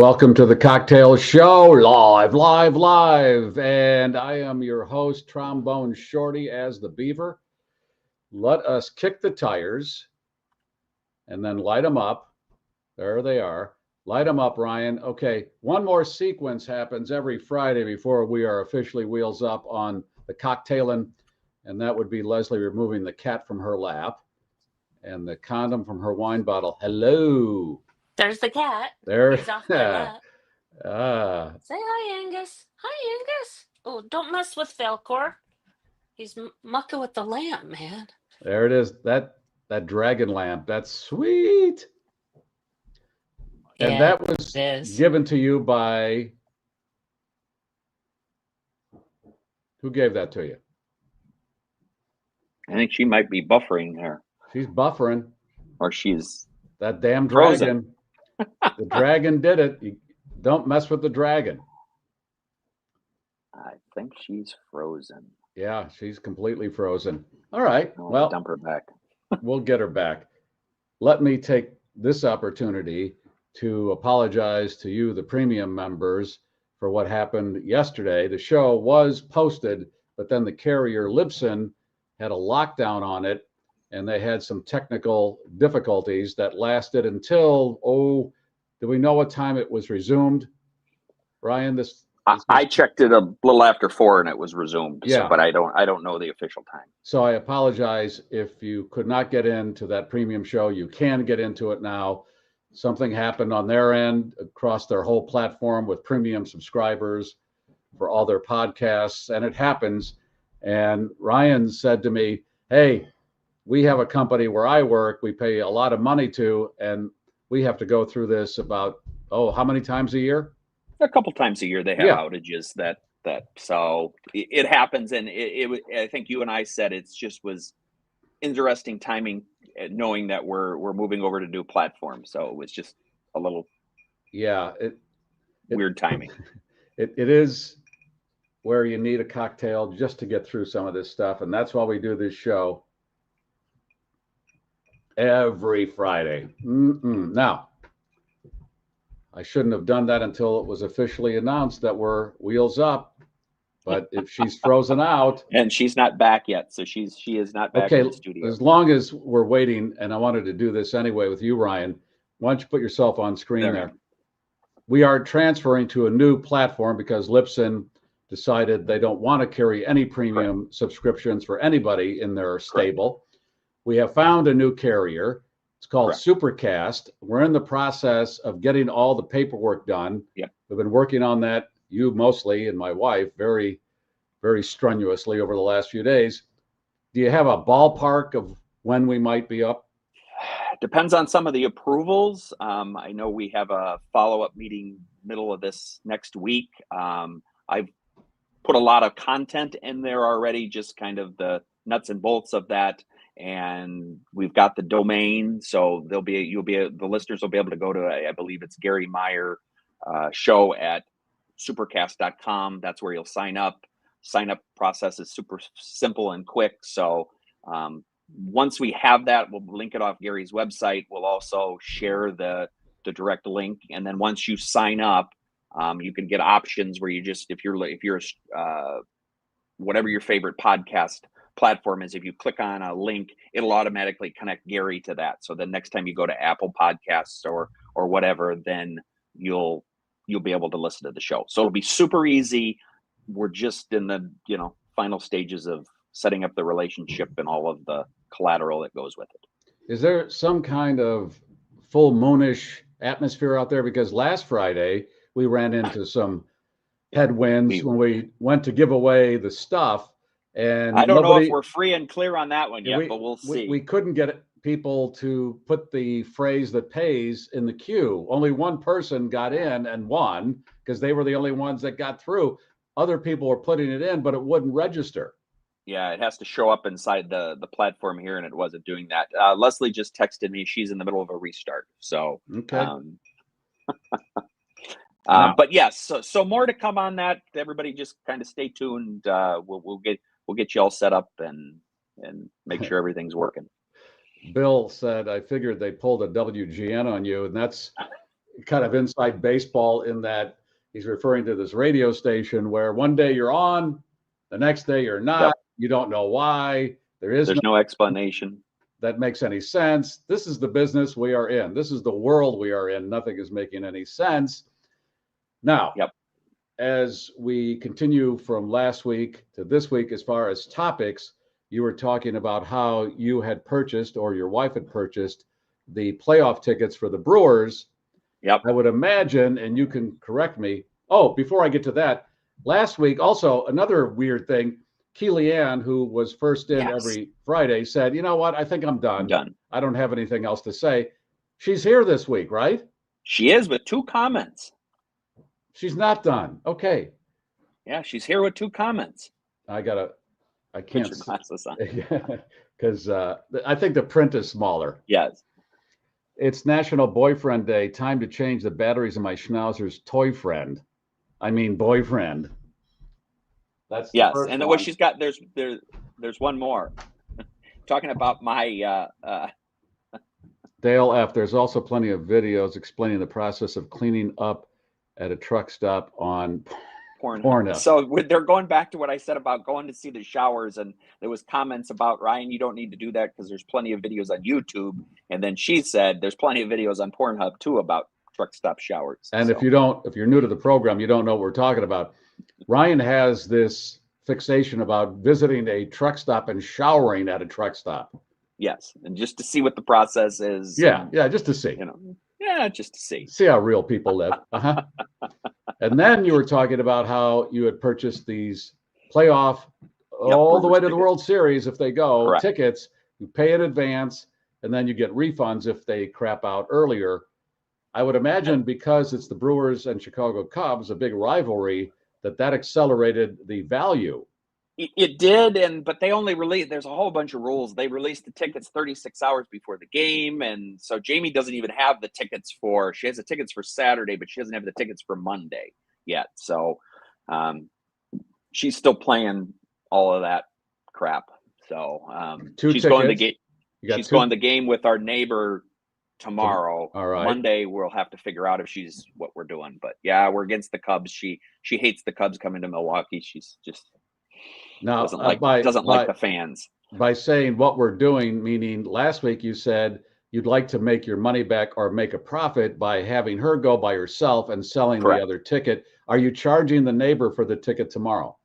Welcome to the Cocktail Show, live. And I am your host, Trombone Shorty, as the Beaver. Let us kick the tires and then light them up. There they are. Light them up, Ryan. Okay, one more sequence happens every Friday before we are officially wheels up on the cocktailin', and that would be Leslie removing the cat from her lap and the condom from her wine bottle. Hello. There's the cat. There. He's off my lap. Say hi, Angus. Hi, Angus. Oh, don't mess with Falcor. He's mucking with the lamp, man. There it is. That dragon lamp. That's sweet. And that was given to you by... Who gave that to you? I think she might be buffering there. She's buffering. Or she's... That damn dragon. The dragon did it. You don't mess with the dragon. I think she's frozen. Yeah, she's completely frozen. All right. Well, dump her back. We'll get her back. Let me take this opportunity to apologize to you, the premium members, for what happened yesterday. The show was posted, but then the carrier Libsyn had a lockdown on it, and they had some technical difficulties that lasted until, do we know what time it was resumed? Ryan, I checked it a little after 4 and it was resumed. Yeah. So, but I don't know the official time. So I apologize if you could not get into that premium show. You can get into it now. Something happened on their end across their whole platform with premium subscribers for all their podcasts, and it happens. And Ryan said to me, hey, we have a company where I work, we pay a lot of money to, and we have to go through this about, how many times a year? A couple times a year they have outages so it happens. And I think you and I said it just was interesting timing, knowing that we're moving over to new platform. So it was just a little weird timing. It is where you need a cocktail just to get through some of this stuff. And that's why we do this show every Friday. Now, I shouldn't have done that until it was officially announced that we're wheels up. But if she's frozen out, and she's not back yet, so she is not back in the studio. As long as we're waiting, and I wanted to do this anyway with you, Ryan. Why don't you put yourself on screen there? We are transferring to a new platform because Libsyn decided they don't want to carry any premium subscriptions for anybody in their stable. We have found a new carrier. It's called Supercast. We're in the process of getting all the paperwork done. Yep. We've been working on that, you mostly, and my wife, very, very strenuously over the last few days. Do you have a ballpark of when we might be up? Depends on some of the approvals. I know we have a follow-up meeting middle of this next week. I've put a lot of content in there already, just kind of the nuts and bolts of that. And we've got the domain, so the listeners will be able to go to, I believe it's Garry Meier show at supercast.com. That's where you'll sign up. Sign up process is super simple and quick. So once we have that, we'll link it off Gary's website. We'll also share the direct link, and then once you sign up, you can get options where you just, if you're whatever your favorite podcast platform is, if you click on a link, it'll automatically connect Garry to that. So the next time you go to Apple Podcasts or whatever, then you'll be able to listen to the show. So it'll be super easy. We're just in the final stages of setting up the relationship and all of the collateral that goes with it. Is there some kind of full moonish atmosphere out there? Because last Friday we ran into some headwinds when we went to give away the stuff. And I don't know if we're free and clear on that one yet, but we'll see. We couldn't get people to put the phrase that pays in the queue. Only one person got in and won because they were the only ones that got through. Other people were putting it in, but it wouldn't register. Yeah, it has to show up inside the platform here, and it wasn't doing that. Leslie just texted me. She's in the middle of a restart. So, okay. But yes, so more to come on that. Everybody just kind of stay tuned. We'll get you all set up and make sure everything's working. Bill said, I figured they pulled a WGN on you, and that's kind of inside baseball in that he's referring to this radio station where one day you're on, the next day you're not. Yep. You don't know why. There's no explanation that makes any sense. This is the business we are in. This is the world we are in. Nothing is making any sense. Now, Yep. as we continue from last week to this week, as far as topics, you were talking about how you had purchased, or your wife had purchased, the playoff tickets for the Brewers. Yep. I would imagine, and you can correct me. Oh, before I get to that, last week, also another weird thing, Kellyanne, who was first in every Friday, said, you know what? I think I'm done. I don't have anything else to say. She's here this week, right? She is, with 2 comments. She's not done. Okay. Yeah, she's here with 2 comments. I can't Put your glasses on. because I think the print is smaller. Yes. It's National Boyfriend Day. Time to change the batteries in my Schnauzer's toy friend. I mean boyfriend. That's yes, and what she's got, there's one more. Talking about my Dale F. There's also plenty of videos explaining the process of cleaning up at a truck stop on Pornhub. So they're going back to what I said about going to see the showers, and there was comments about, Ryan, you don't need to do that because there's plenty of videos on YouTube. And then she said there's plenty of videos on Pornhub too about truck stop showers. And if you're new to the program, you don't know what we're talking about. Ryan has this fixation about visiting a truck stop and showering at a truck stop. Yes, and just to see what the process is. Yeah, just to see. Just to see. See how real people live. And then you were talking about how you had purchased these playoff all the way to the World Series if they go tickets. You pay in advance, and then you get refunds if they crap out earlier. I would imagine because it's the Brewers and Chicago Cubs, a big rivalry, that accelerated the value. It did, but they only released, there's a whole bunch of rules. They released the tickets 36 hours before the game, and so Jamie doesn't even have the tickets she has the tickets for Saturday, but she doesn't have the tickets for Monday yet. So she's still playing all of that crap. So she's going to the game with our neighbor tomorrow. All right. Monday we'll have to figure out if she's what we're doing. But yeah, we're against the Cubs. She hates the Cubs coming to Milwaukee. She's just doesn't like the fans. By saying what we're doing, meaning last week you said you'd like to make your money back or make a profit by having her go by herself and selling the other ticket. Are you charging the neighbor for the ticket tomorrow?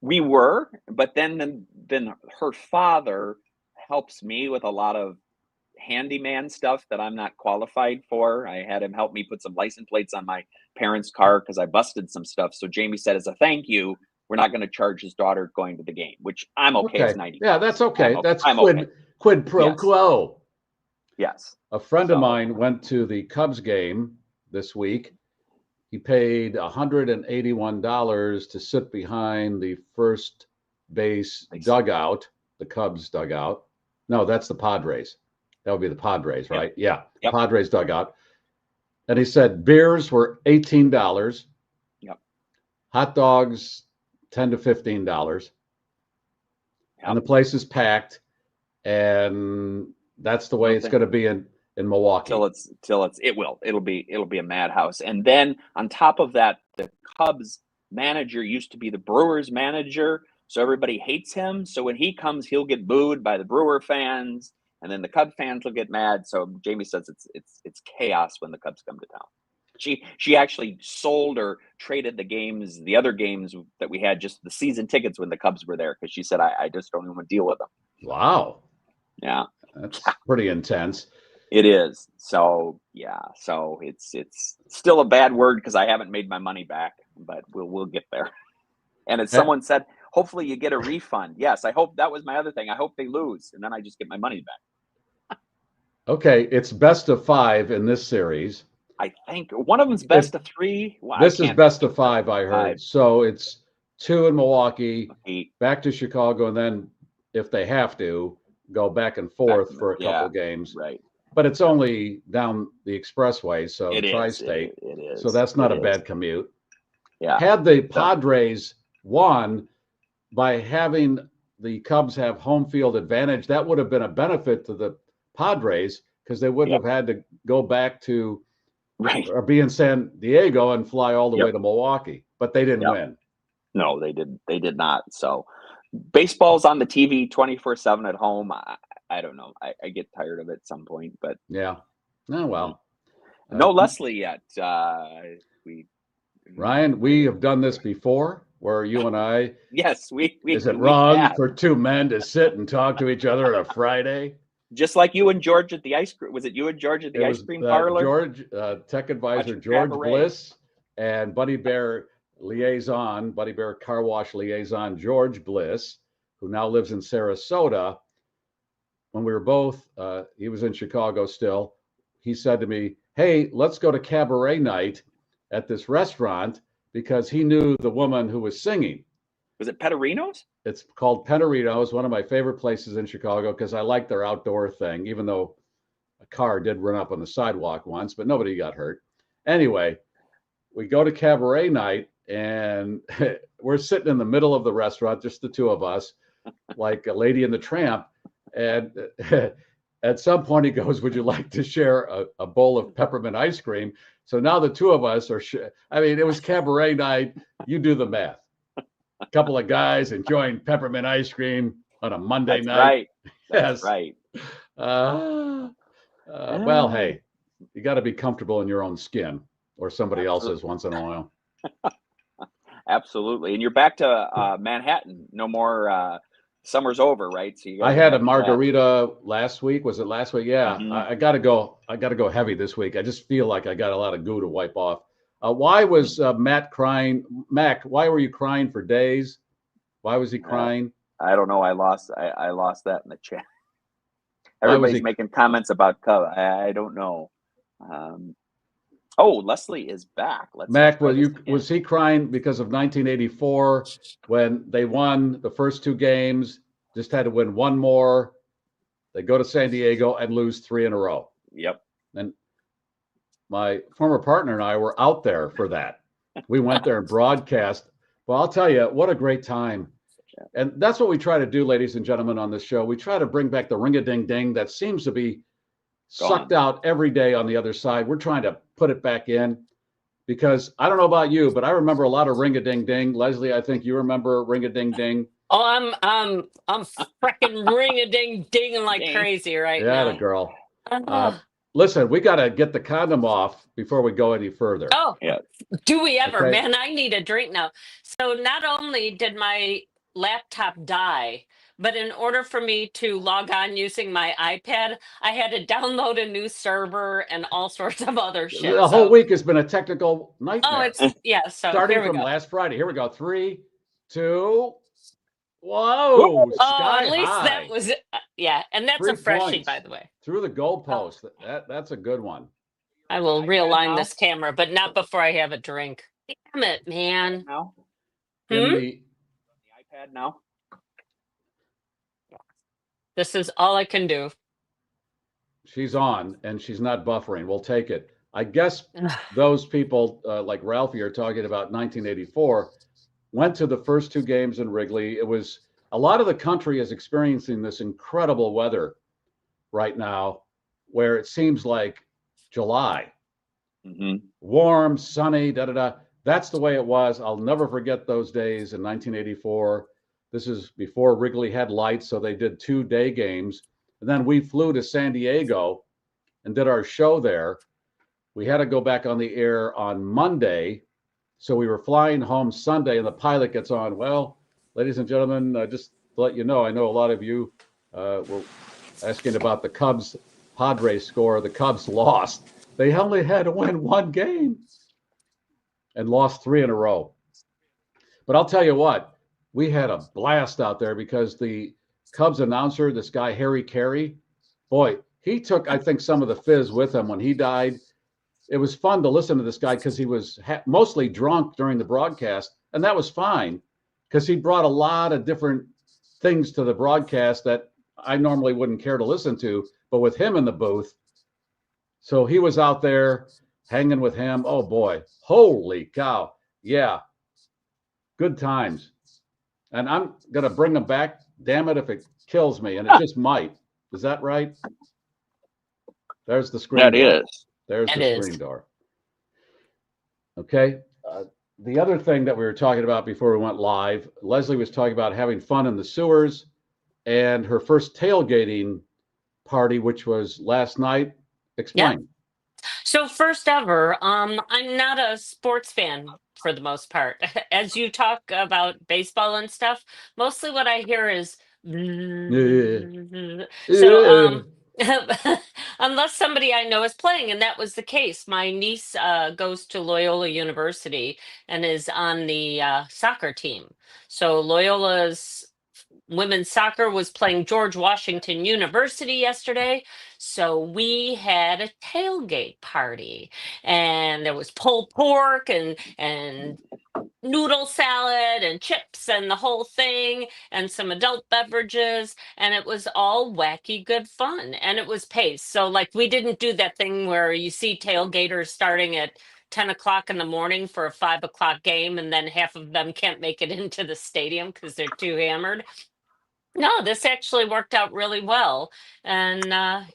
We were, but then her father helps me with a lot of handyman stuff that I'm not qualified for. I had him help me put some license plates on my parents' car because I busted some stuff. So Jamie said, as a thank you, we're not going to charge his daughter going to the game, which I'm okay. It's 90. Yeah, that's okay. That's okay. Quid pro quo. Yes. A friend of mine went to the Cubs game this week. He paid $181 to sit behind the first base dugout, the Cubs dugout. No, that's the Padres. That would be the Padres, right? Yep. Yeah, Padres dugout. And he said beers were $18. Yep. Hot dogs, $10 to $15. Yep. And the place is packed. And that's the way it's going to be in Milwaukee. It'll be a madhouse. And then on top of that, the Cubs manager used to be the Brewers manager. So everybody hates him. So when he comes, he'll get booed by the Brewer fans. And then the Cub fans will get mad. So Jamie says it's chaos when the Cubs come to town. She actually sold or traded the other games that we had, just the season tickets when the Cubs were there, because she said I just don't even want to deal with them. Wow. Yeah, that's pretty intense. It is. So yeah. So it's still a bad word because I haven't made my money back, but we'll get there. And as someone said, hopefully you get a refund. Yes, I hope. That was my other thing. I hope they lose, and then I just get my money back. Okay, it's best of 5 in this series. I think one of them's best of 3. Well, this is best of 5, I heard. So it's 2 in Milwaukee, 8. Back to Chicago, and then if they have to, go back and forth for a couple games. Right. But it's only down the expressway, so tri-state. It is. So that's not a bad commute. Yeah. Had the Padres won by having the Cubs have home field advantage, that would have been a benefit to the Padres because they wouldn't have had to go back to Right. or be in San Diego and fly all the Yep. way to Milwaukee, but they didn't Yep. win. No, they did not. So baseball's on the TV 24/7 at home. I don't know. I get tired of it at some point, but Yeah. Oh, well. no Leslie yet. Ryan, we have done this before where you and I, Yes, we is it we wrong have. for two men to sit and talk to each other on a Friday? Just like you and George at the ice cream. Was it you and George at the ice cream parlor? George, tech advisor George Bliss, and Buddy Bear car wash liaison George Bliss, who now lives in Sarasota. When we were both, he was in Chicago still, he said to me, hey, let's go to cabaret night at this restaurant, because he knew the woman who was singing. Was it Petterino's? It's called Petterino's, one of my favorite places in Chicago, because I like their outdoor thing, even though a car did run up on the sidewalk once, but nobody got hurt. Anyway, we go to cabaret night, and we're sitting in the middle of the restaurant, just the two of us, like a Lady and the Tramp. And at some point he goes, would you like to share a bowl of peppermint ice cream? So now the two of us are, it was cabaret night. You do the math. A couple of guys enjoying peppermint ice cream on a Monday night. Right. Yes. Right. Well, hey, you got to be comfortable in your own skin, or somebody else's once in a while. Absolutely. And you're back to Manhattan. No more summer's over, right? So you I had a margarita last week. Was it last week? Yeah. Mhm. I got to go heavy this week. I just feel like I got a lot of goo to wipe off. Why was Matt crying? Mac, why were you crying for days? Why was he crying? I don't know. I lost that in the chat. Everybody's making comments about Cub. I don't know. Leslie is back. Mac, was he crying because of 1984 when they won the first two games, just had to win one more? They go to San Diego and lose 3 in a row. Yep. And my former partner and I were out there for that. We went there and broadcast. Well, I'll tell you, what a great time. And that's what we try to do, ladies and gentlemen, on this show. We try to bring back the ring-a-ding-ding that seems to be sucked out every day on the other side. We're trying to put it back in, because I don't know about you, but I remember a lot of ring-a-ding-ding. Leslie, I think you remember ring-a-ding-ding. Oh, I'm freaking ring-a-ding-ding like crazy right now. Yeah, the girl. Listen, we got to get the condom off before we go any further. Oh, yeah. Do we ever? Okay. Man, I need a drink now. So not only did my laptop die, but in order for me to log on using my iPad, I had to download a new server and all sorts of other shit. The whole week has been a technical nightmare. Oh, it's So starting from last Friday. Here we go. 3, 2. Whoa! Sky at least high. that was and that's 3 a freshie, points by the way. Through the goalpost. That's a good one. I will realign this camera, but not before I have a drink. Damn it, man. Now? In the iPad now? This is all I can do. She's on, and she's not buffering. We'll take it. I guess those people like Ralphie are talking about 1984 went to the first 2 games in Wrigley. It was a lot of the country is experiencing this incredible weather right now, where it seems like July. Mm-hmm. Warm, sunny, da-da-da. That's the way it was. I'll never forget those days in 1984. This is before Wrigley had lights, so they did 2 day games. And then we flew to San Diego and did our show there. We had to go back on the air on Monday. So we were flying home Sunday, and the pilot gets on. Well, ladies and gentlemen, just to let you know, I know a lot of you were asking about the Cubs Padres score. The Cubs lost. They only had to win 1 game and lost 3 in a row. But I'll tell you what, we had a blast out there, because the Cubs announcer, this guy, Harry Carey, boy, he took, I think, some of the fizz with him when he died. It was fun to listen to this guy, because he was mostly drunk during the broadcast, and that was fine, because he brought a lot of different things to the broadcast that I normally wouldn't care to listen to, but with him in the booth. So he was out there hanging with him. Oh, boy. Holy cow. Yeah. Good times. And I'm going to bring them back. Damn it, if it kills me, and it just might. Is that right? There's the screen door. That is. There's the screen door. Okay. The other thing that we were talking about before we went live, Leslie was talking about having fun in the sewers and her first tailgating party, which was last night. Yep. Explain. So first ever, I'm not a sports fan for the most part. As you talk about baseball and stuff, mostly what I hear is so unless somebody I know is playing, and that was the case. My niece goes to Loyola University and is on the soccer team. So Loyola's women's soccer was playing George Washington University yesterday. So we had a tailgate party, and there was pulled pork and noodle salad and chips and the whole thing and some adult beverages, and it was all wacky good fun, and it was paced. So like we didn't do that thing where you see tailgaters starting at 10 o'clock in the morning for a 5 o'clock game and then half of them can't make it into the stadium because they're too hammered. No, this actually worked out really well. And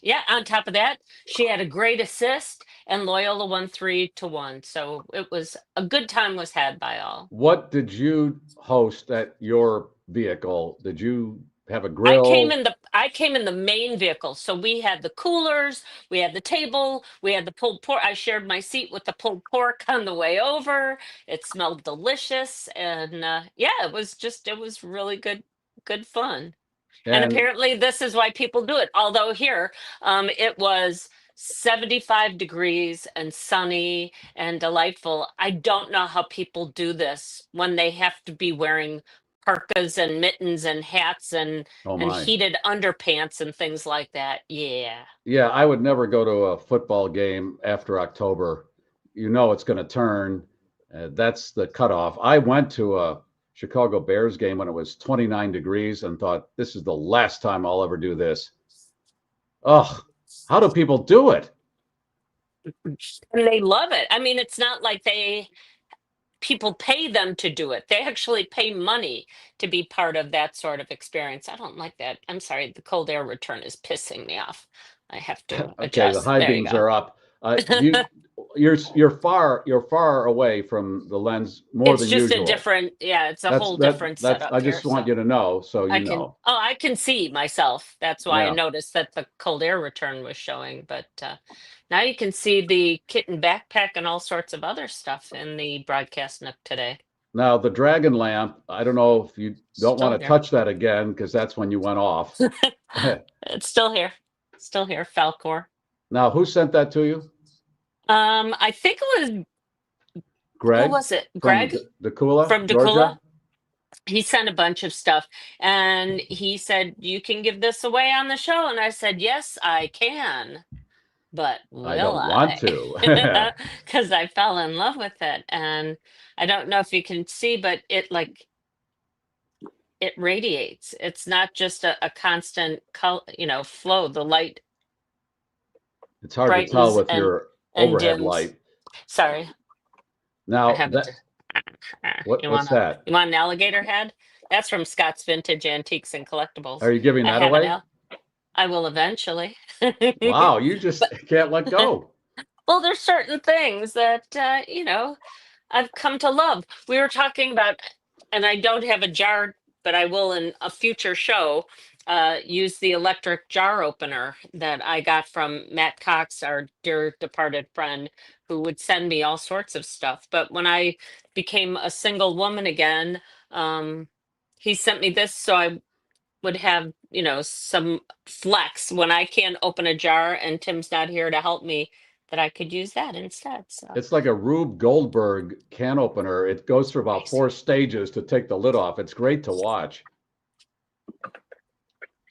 yeah, on top of that, she had a great assist and Loyola won 3-1. So it was a good time was had by all. What did you host at your vehicle? Did you have a I came grill? in the main vehicle. So we had the coolers, we had the table, we had the pulled pork. I shared my seat with the pulled pork on the way over. It smelled delicious. And yeah, it was really good fun. And And apparently, this is why people do it. Although here, it was 75 degrees and sunny and delightful. I don't know how people do this when they have to be wearing parkas and mittens and hats oh and my. heated underpants and things like that. Yeah. Yeah, I would never go to a football game after October. You know it's going to turn. That's the cutoff. I went to a Chicago Bears game when it was 29 degrees and thought, this is the last time I'll ever do this. Oh, how do people do it? And they love it. I mean, it's not like people pay them to do it. They actually pay money to be part of that sort of experience. I don't like that. I'm sorry, the cold air return is pissing me off. I have to Okay, the adjust. high There you beams go. are up. You're far away from the lens more It's than just a usual. different, yeah, it's a That's whole that different that's setup I here. just want So you to know so I you can, know. oh, I can see myself. That's why I Yeah. noticed that the cold air return was showing. But now you can see the kitten backpack and all sorts of other stuff in the broadcast nook today. Now the dragon lamp, I don't know if you don't want Still to here. touch that again because that's when you went off. It's still here. Still here, Falcor. Now, who sent that to you? I think it was, who Greg was it? from Greg Decula, from Georgia? Dakula. He sent a bunch of stuff and he said, "You can give this away on the show." And I said, "Yes, I can. But I will don't want I?" to. Because I fell in love with it. And I don't know if you can see, but it radiates. It's not just a constant flow. The light It's hard to tell brightens with and your and overhead dims. light. Sorry, I Now have it. that what's You that? want an alligator head? That's from Scott's Vintage Antiques and Are Collectibles. you giving I that have an away? al. I will eventually. Wow, you just But can't let go. well, there's certain things that I've come to love. We were talking about, and I don't have a jar, but I will in a future show. Use the electric jar opener that I got from Matt Cox, our dear departed friend, who would send me all sorts of stuff. But when I became a single woman again, um, he sent me this so I would have, some flex when I can't open a jar and Tim's not here to help me, that I could use that instead. So It's like a Rube Goldberg can opener. It goes through about nice. 4 stages to take the lid off. It's great to watch.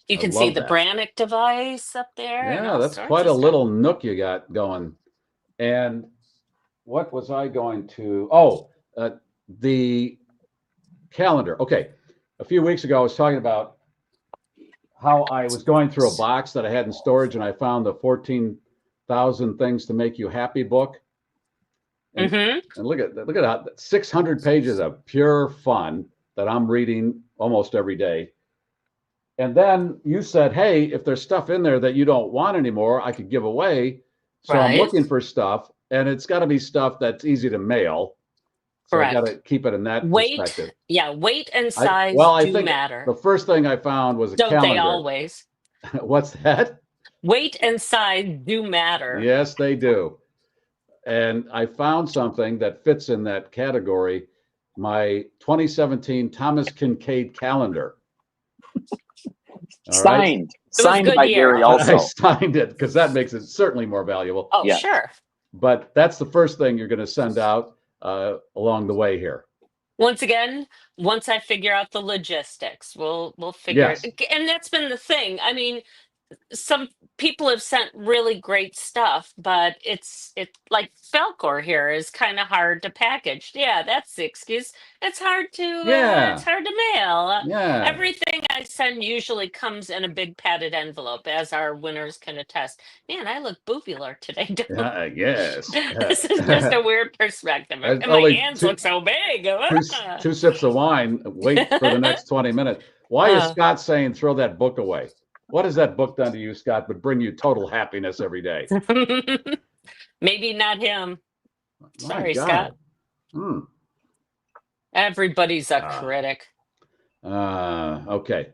You I can see love the that. Brannick device up there and Yeah, all that's sorts quite of a stuff. little nook you got going. And what was I going to? Oh, the calendar. Okay. A few weeks ago, I was talking about how I was going through a box that I had in storage and I found the 14,000 Things to Make You Happy book. And, Mm-hmm. and look at that 600 pages of pure fun that I'm reading almost every day. And then you said, hey, if there's stuff in there that you don't want anymore, I could give away. So I'm Right. looking for stuff. and it's got to be stuff that's easy to mail. So I got to keep it in that perspective. Yeah, weight and size I do think matter. the first thing I found was a Don't calendar. they always? What's that? Weight and size do matter. Yes, they do. And I found something that fits in that category, my 2017 Thomas Kincaid calendar. Signed by year. Garry also. I signed it because that makes it certainly more valuable. Oh, yeah. Sure. But that's the first thing you're going to send out along the way here. Once again, once I figure out the logistics, we'll figure it. And that's been the thing. I mean, some people have sent really great stuff, but it's like Falcor here is kind of hard to package. Yeah, that's the excuse. It's hard to it's hard to mail. Everything I send usually comes in a big padded envelope, as our winners can attest. Man, I look boobular today. I guess. This is just a weird perspective. And my hands look so big. Two sips of wine. Wait for the next 20 minutes. Why is Scott saying throw that book away? What has that book done to you, Scott, but bring you total happiness every day? Maybe not him. Sorry, Scott. Everybody's a critic. Okay.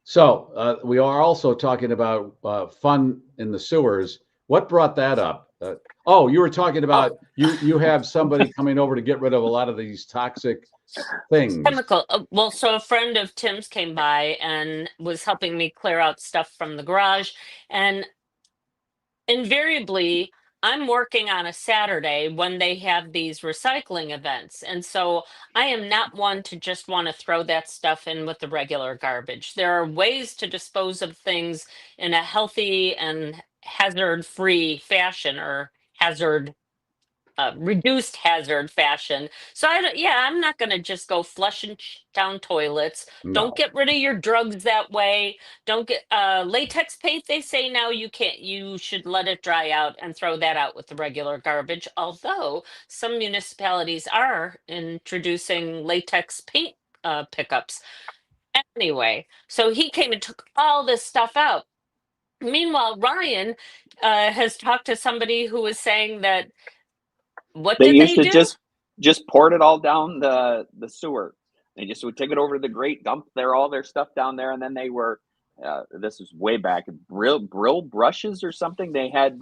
So we are also talking about fun in the sewers. What brought that up? You were talking about you have somebody coming over to get rid of a lot of these toxic things. Chemical. Well, so a friend of Tim's came by and was helping me clear out stuff from the garage. And invariably, I'm working on a Saturday when they have these recycling events. And so I am not one to just want to throw that stuff in with the regular garbage. There are ways to dispose of things in a healthy and hazard-free fashion, or reduced hazard fashion. So I'm not going to just go flushing down toilets. No. Don't get rid of your drugs that way. Don't get latex paint. They say now you can't. You should let it dry out and throw that out with the regular garbage. Although some municipalities are introducing latex paint pickups. Anyway, so he came and took all this stuff out. Meanwhile, Ryan has talked to somebody who was saying that they used to just poured it all down the sewer. They just would take it over to the grate, dump all their stuff down there, and then they were this was way back, brill brushes or something. They had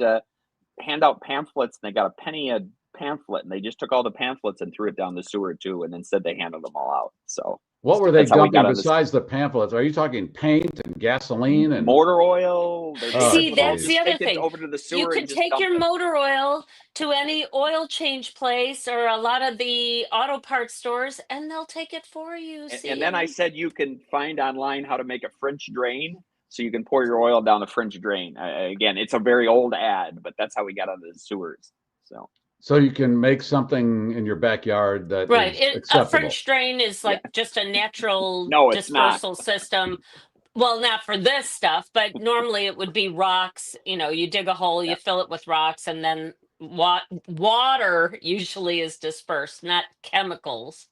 hand out pamphlets, and they got a penny a pamphlet, and they just took all the pamphlets and threw it down the sewer too, and then said they handled them all out. So what were they dumping besides the pamphlets? Are you talking paint and gasoline and motor oil? See, that's the other thing. Over to the sewer, you can take your motor oil to any oil change place or a lot of the auto parts stores, and they'll take it for you. And then I said you can find online how to make a French drain, so you can pour your oil down the French drain. Again, it's a very old ad, but that's how we got out of the sewers. So you can make something in your backyard that is acceptable. A French drain is like just a natural dispersal system. Well, not for this stuff, but normally it would be rocks. You dig a hole, you fill it with rocks, and then water usually is dispersed, not chemicals.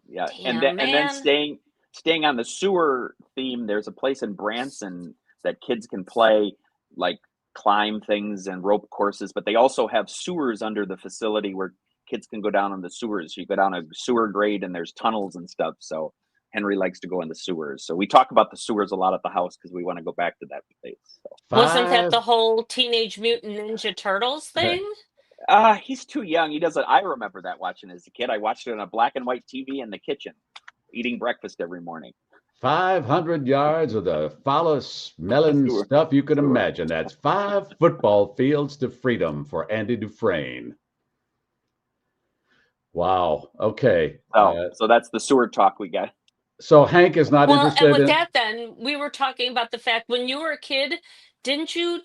Yeah, and then staying on the sewer theme, there's a place in Branson that kids can play, like climb things and rope courses, but they also have sewers under the facility where kids can go down in the sewers. You go down a sewer grade and there's tunnels and stuff. So Henry likes to go in the sewers. So we talk about the sewers a lot at the house because we want to go back to that place. So. Wasn't that the whole Teenage Mutant Ninja Turtles thing? He's too young. He doesn't. I remember that watching as a kid. I watched it on a black and white TV in the kitchen, eating breakfast every morning. 500 yards of the foulest smelling stuff you can imagine. That's 5 football fields to freedom for Andy Dufresne. Wow. Okay. So that's the sewer talk we got. So Hank is not interested and with that, then we were talking about the fact when you were a kid, didn't you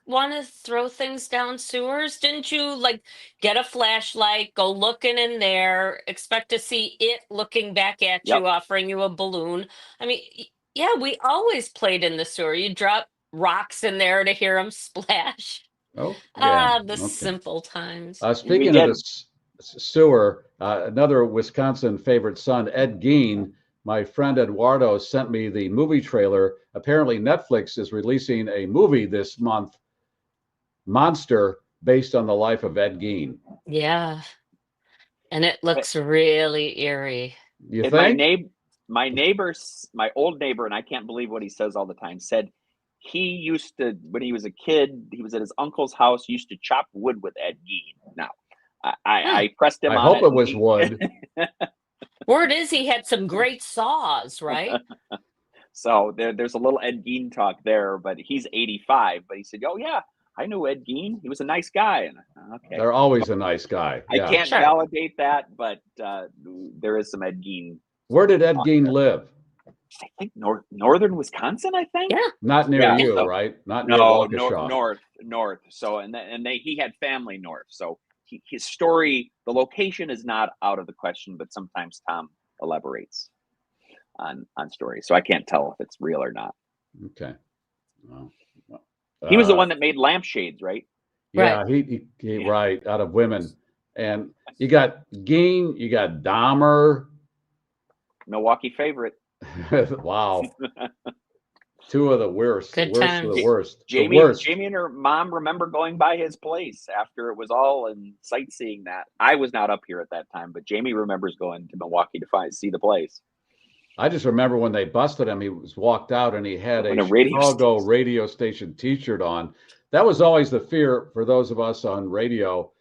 want to throw things down sewers? Didn't you get a flashlight, go looking in there, expect to see it looking back at you, offering you a balloon? I mean, yeah, we always played in the sewer. You drop rocks in there to hear them splash. Oh, yeah. Simple times. Speaking of the sewer, another Wisconsin favorite son, Ed Gein, my friend Eduardo sent me the movie trailer. Apparently Netflix is releasing a movie this month, Monster, based on the life of Ed Gein. Yeah. And it looks really eerie. You And think? my neighbors, my old neighbor, and I can't believe what he says all the time, said he used to, when he was a kid, he was at his uncle's house, used to chop wood with Ed Gein. Now, I pressed him I on hope it. it was wood. Word is he had some great saws, right? So there's a little Ed Gein talk there, but he's 85. But he said, "Oh yeah, I knew Ed Gein. He was a nice guy." And okay, They're always a nice guy. I Yeah. can't Sure. validate that, but there is some Ed Gein. Where did Ed Gein live? I think northern Wisconsin. I think. Yeah. Not near Yeah, you, so- right? Not near No, Waukesha. north. So he had family north. So his story, the location is not out of the question, but sometimes Tom elaborates on stories, so I can't tell if it's real or not. Okay. Well, He was the one that made lampshades, right? yeah, he right, out of women. And you got Gein, you got Dahmer. Milwaukee favorite. Wow. Two of the worst. Good Worst times. of the worst. The Jamie worst. and her mom remember going by his place after it was all and sightseeing that. I was not up here at that time, but Jamie remembers going to Milwaukee to see the place. I just remember when they busted him, he was walked out and he had On a a radio Chicago radio station t-shirt on. That was always the fear for those of us on radio,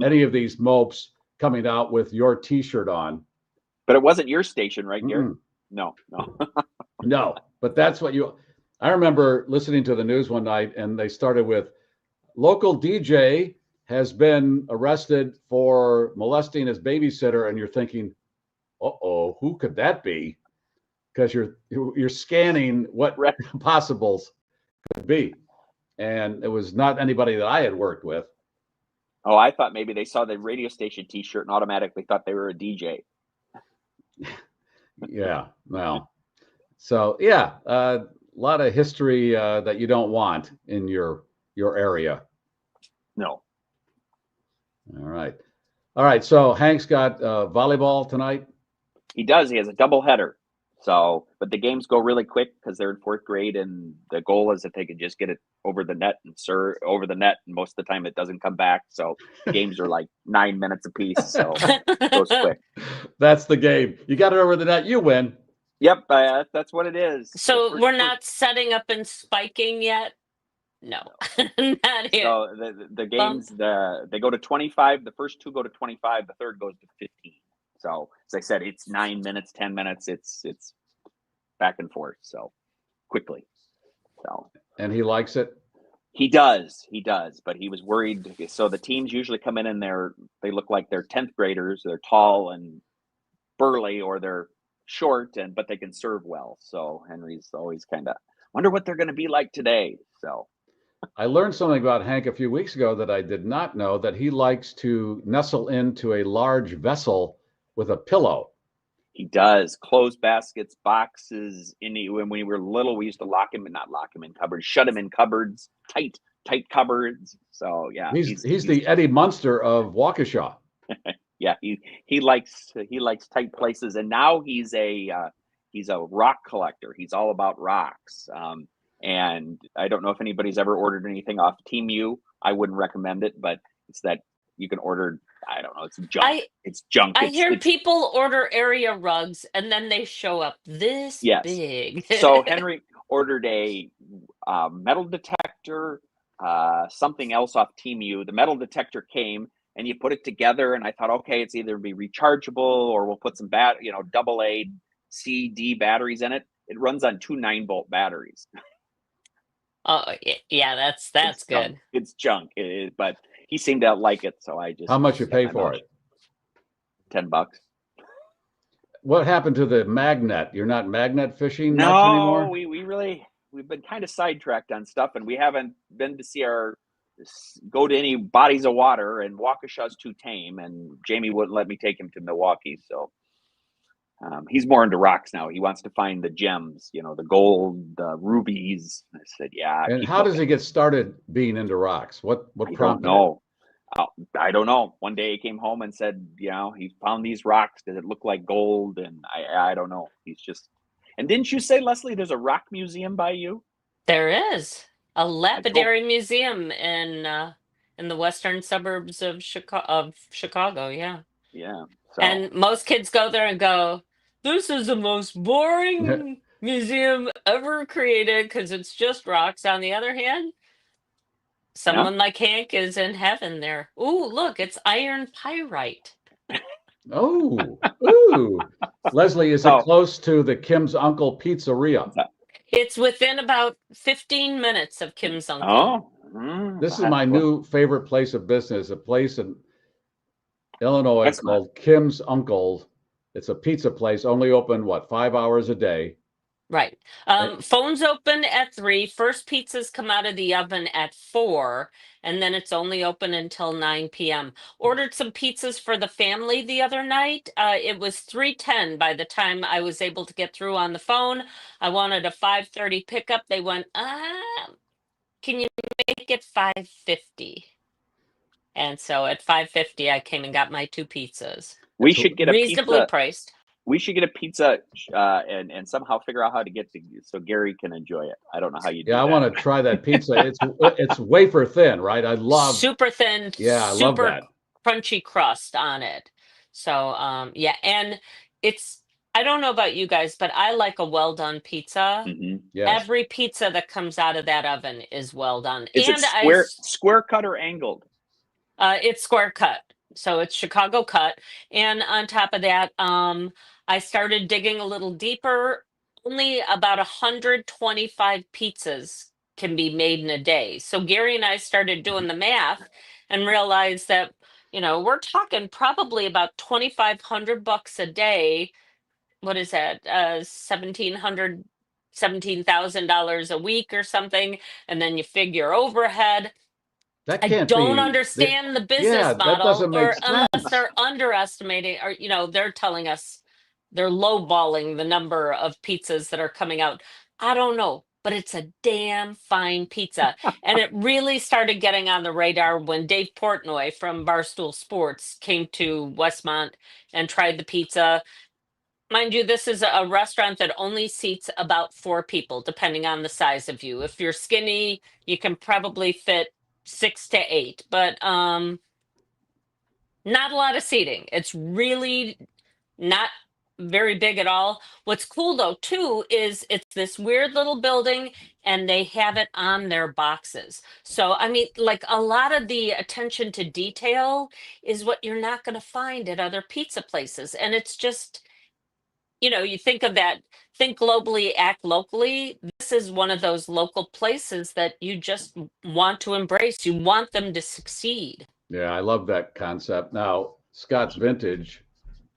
any of these mopes coming out with your t-shirt on. But it wasn't your station, right, Garry? Mm-mm. No. No, but that's what I remember listening to the news one night and they started with local DJ has been arrested for molesting his babysitter. And you're thinking, uh-oh, who could that be? Because you're scanning what possibles could be. And it was not anybody that I had worked with. Oh, I thought maybe they saw the radio station t-shirt and automatically thought they were a DJ. Yeah, well. So yeah, a lot of history that you don't want in your area. No. All right. So Hank's got volleyball tonight. He does. He has a double header. So, but the games go really quick because they're in fourth grade, and the goal is that they can just get it over the net and serve over the net. And most of the time, it doesn't come back. So the games are like 9 minutes apiece. So it goes quick. That's the game. You got it over the net, you win. Yep, that's what it is. So we're not setting up and spiking yet? No, not here. So the games, they go to 25. The first two go to 25. The third goes to 15. So as I said, it's 9 minutes, 10 minutes. It's back and forth. So quickly. So. And he likes it. He does, but he was worried. So the teams usually come in and they look like they're 10th graders. They're tall and burly, or they're short but they can serve well. So Henry's always kind of wonder what they're going to be like today. So I learned something about Hank a few weeks ago that I did not know, that he likes to nestle into a large vessel with a pillow. He does. Clothes baskets, boxes. When we were little, we used to not lock him in cupboards, shut him in cupboards, tight cupboards. So yeah, he's the Eddie Munster of Waukesha. Yeah, he likes tight places, and now he's a rock collector. He's all about rocks. And I don't know if anybody's ever ordered anything off Temu. I wouldn't recommend it, but it's that you can order. I don't know. It's junk. It's junk. I hear people order area rugs and then they show up this big. So Henry ordered a metal detector, something else off Temu. The metal detector came, and you put it together, and I thought, okay, it's either be rechargeable or we'll put some AA CD batteries in it. It runs on 2 9-volt batteries. Oh yeah, that's good. Junk. It's junk, but he seemed to like it, so I just. How much you pay for it? $10. What happened to the magnet? You're not magnet fishing much No, anymore? we've been kind of sidetracked on stuff, and we haven't been to go to any bodies of water, and Waukesha's too tame, and Jamie wouldn't let me take him to Milwaukee, so he's more into rocks now. He wants to find the gems, the gold, the rubies. I said, yeah. And how does he get started being into rocks? What prompted it? I don't know. One day he came home and said, he found these rocks because it looked like gold, and I don't know. He's just. And didn't you say, Leslie, there's a rock museum by you? There is a lapidary museum in in the western suburbs of Chicago. Yeah. Yeah. So And most kids go there and go, "This is the most boring museum ever created because it's just rocks." On the other hand, someone like Hank is in heaven there. Ooh, look, it's iron pyrite. Oh, ooh. Leslie, is it So- close to the Kim's Uncle Pizzeria? It's within about 15 minutes of Kim's Uncle. oh, This is my new favorite place of business, a place in Illinois Excellent. called Kim's Uncle. It's a pizza place, only open, what, 5 hours a day? Right. Phones open at 3. First pizzas come out of the oven at 4, and then it's only open until 9 p.m. Ordered some pizzas for the family the other night. It was 3:10 by the time I was able to get through on the phone. I wanted a 5:30 pickup. They went, can you make it 5:50? And so at 5:50, I came and got my 2 pizzas. We should get a reasonably pizza. priced. We should get a pizza and somehow figure out how to get to so Garry can enjoy it. I don't know how you do that. Yeah, I want to try that pizza. It's wafer thin, right? I love super thin, I love that. crunchy crust on it. So yeah, and it's, I don't know about you guys, but I like a well done pizza. Mhm. Yes. Every pizza that comes out of that oven is well done. Is and it square cut or angled? It's square cut. So it's Chicago cut. And on top of that, I started digging a little deeper. Only about 125 pizzas can be made in a day. So Garry and I started doing the math and realized that, we're talking probably about $2,500 a day. What is that? $17,000 a week or something. And then you figure overhead. That I can't don't be. understand the Yeah, business that model, doesn't make or unless sense. they're underestimating, or they're telling us they're lowballing the number of pizzas that are coming out. I don't know, but it's a damn fine pizza. And it really started getting on the radar when Dave Portnoy from Barstool Sports came to Westmont and tried the pizza. Mind you, this is a restaurant that only seats about 4 people, depending on the size of you. If you're skinny, you can probably fit 6 to 8, but not a lot of seating. It's really not very big at all. What's cool though too is it's this weird little building and they have it on their boxes. So I mean, like, a lot of the attention to detail is what you're not going to find at other pizza places. And it's just, you think of that, think globally, act locally. This is one of those local places that you just want to embrace. You want them to succeed. Yeah, I love that concept. Now, Scott's Vintage,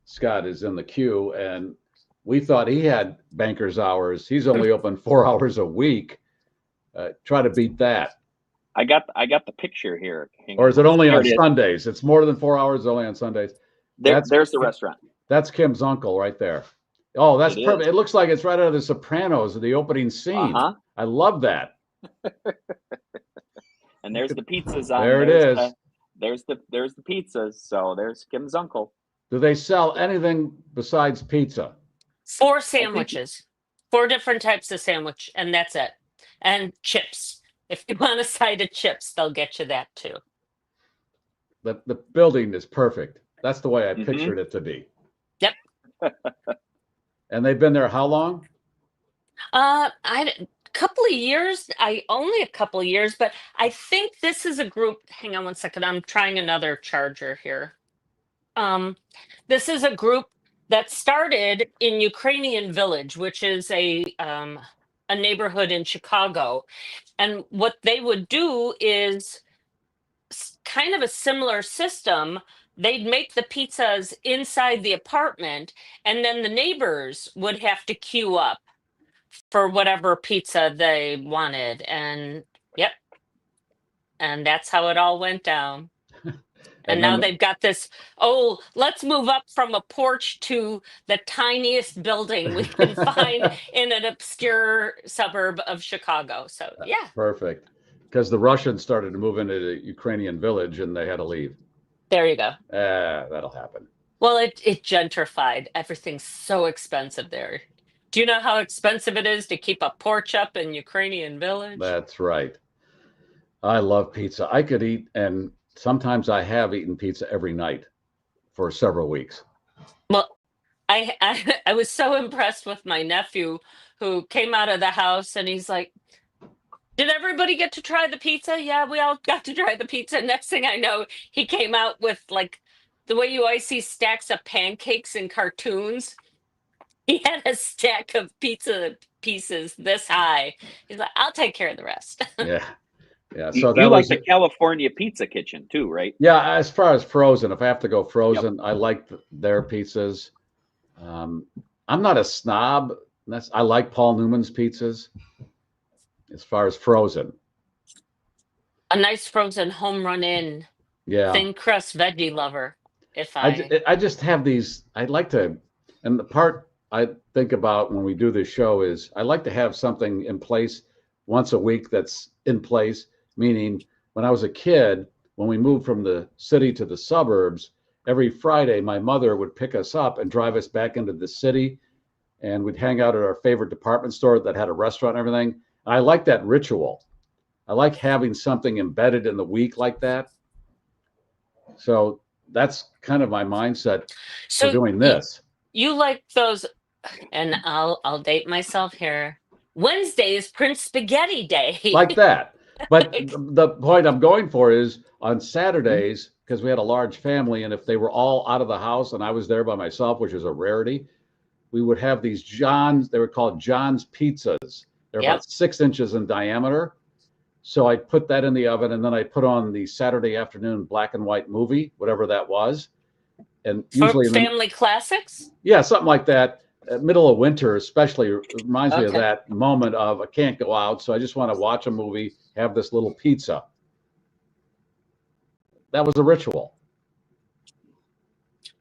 Scott is in the queue, and we thought he had banker's hours. He's only open 4 hours a week. Try to beat that. I got the picture here. Or is it only on Sundays? It's more than 4 hours, only on Sundays. There's the restaurant. That's Kim's Uncle right there. Oh, that's perfect. is. It looks like it's right out of The Sopranos, the opening scene. I love that. And there's the pizzas on there. It is. There's the pizzas. So there's Kim's Uncle. Do they sell anything besides pizza? 4 sandwiches, 4 different types of sandwich, and that's it. And chips. If you want a side of chips, they'll get you that too. The building is perfect. That's the way I pictured it to be. Yep. And they've been there how long? Couple of years. Only a couple of years, but I think this is a group. Hang on one second. I'm trying another charger here. This is a group that started in Ukrainian Village, which is a neighborhood in Chicago. And what they would do is kind of a similar system. They'd make the pizzas inside the apartment, and then the neighbors would have to queue up for whatever pizza they wanted. And yep. And that's how it all went down. And now they've got this, let's move up from a porch to the tiniest building we can find in an obscure suburb of Chicago. So, yeah. Perfect. Because the Russians started to move into the Ukrainian Village and they had to leave. There you go. That'll happen. Well, it gentrified. Everything's so expensive there. Do you know how expensive it is to keep a porch up in Ukrainian Village? That's right. I love pizza. I could eat, and sometimes I have eaten pizza every night for several weeks. Well, I was so impressed with my nephew who came out of the house and he's like, "Did everybody get to try the pizza?" "Yeah, we all got to try the pizza." Next thing I know, he came out with like the way you always see stacks of pancakes in cartoons. He had a stack of pizza pieces this high. He's like, "I'll take care of the rest." Yeah. Yeah. You, So you that like was, the California Pizza Kitchen too, right? yeah, as far as frozen, if I have to go frozen, I like their pizzas. Um, I'm not a snob. I like Paul Newman's pizzas as far as frozen. A nice frozen home run in Yeah. thin crust veggie lover. If I I just have these, I'd like to, and the part I think about when we do this show is I like to have something in place once a week that's in place, meaning when I was a kid, when we moved from the city to the suburbs, every Friday my mother would pick us up and drive us back into the city, and we'd hang out at our favorite department store that had a restaurant and everything. And I like that ritual. I like having something embedded in the week like that. So that's kind of my mindset for so doing this. you like those, and I'll date myself here. Wednesday is Prince Spaghetti Day. Like that. But the point I'm going for is on Saturdays, because we had a large family, and if they were all out of the house and I was there by myself, which is a rarity, we would have these John's, they were called John's pizzas. They're Yep. about 6 inches in diameter. So I put that in the oven, and then I put on the Saturday afternoon black and white movie, whatever that was. And For usually, family classics. yeah, something like that. Middle of winter, especially, reminds me of Okay. that moment of I can't go out, so I just want to watch a movie, have this little pizza. That was a ritual.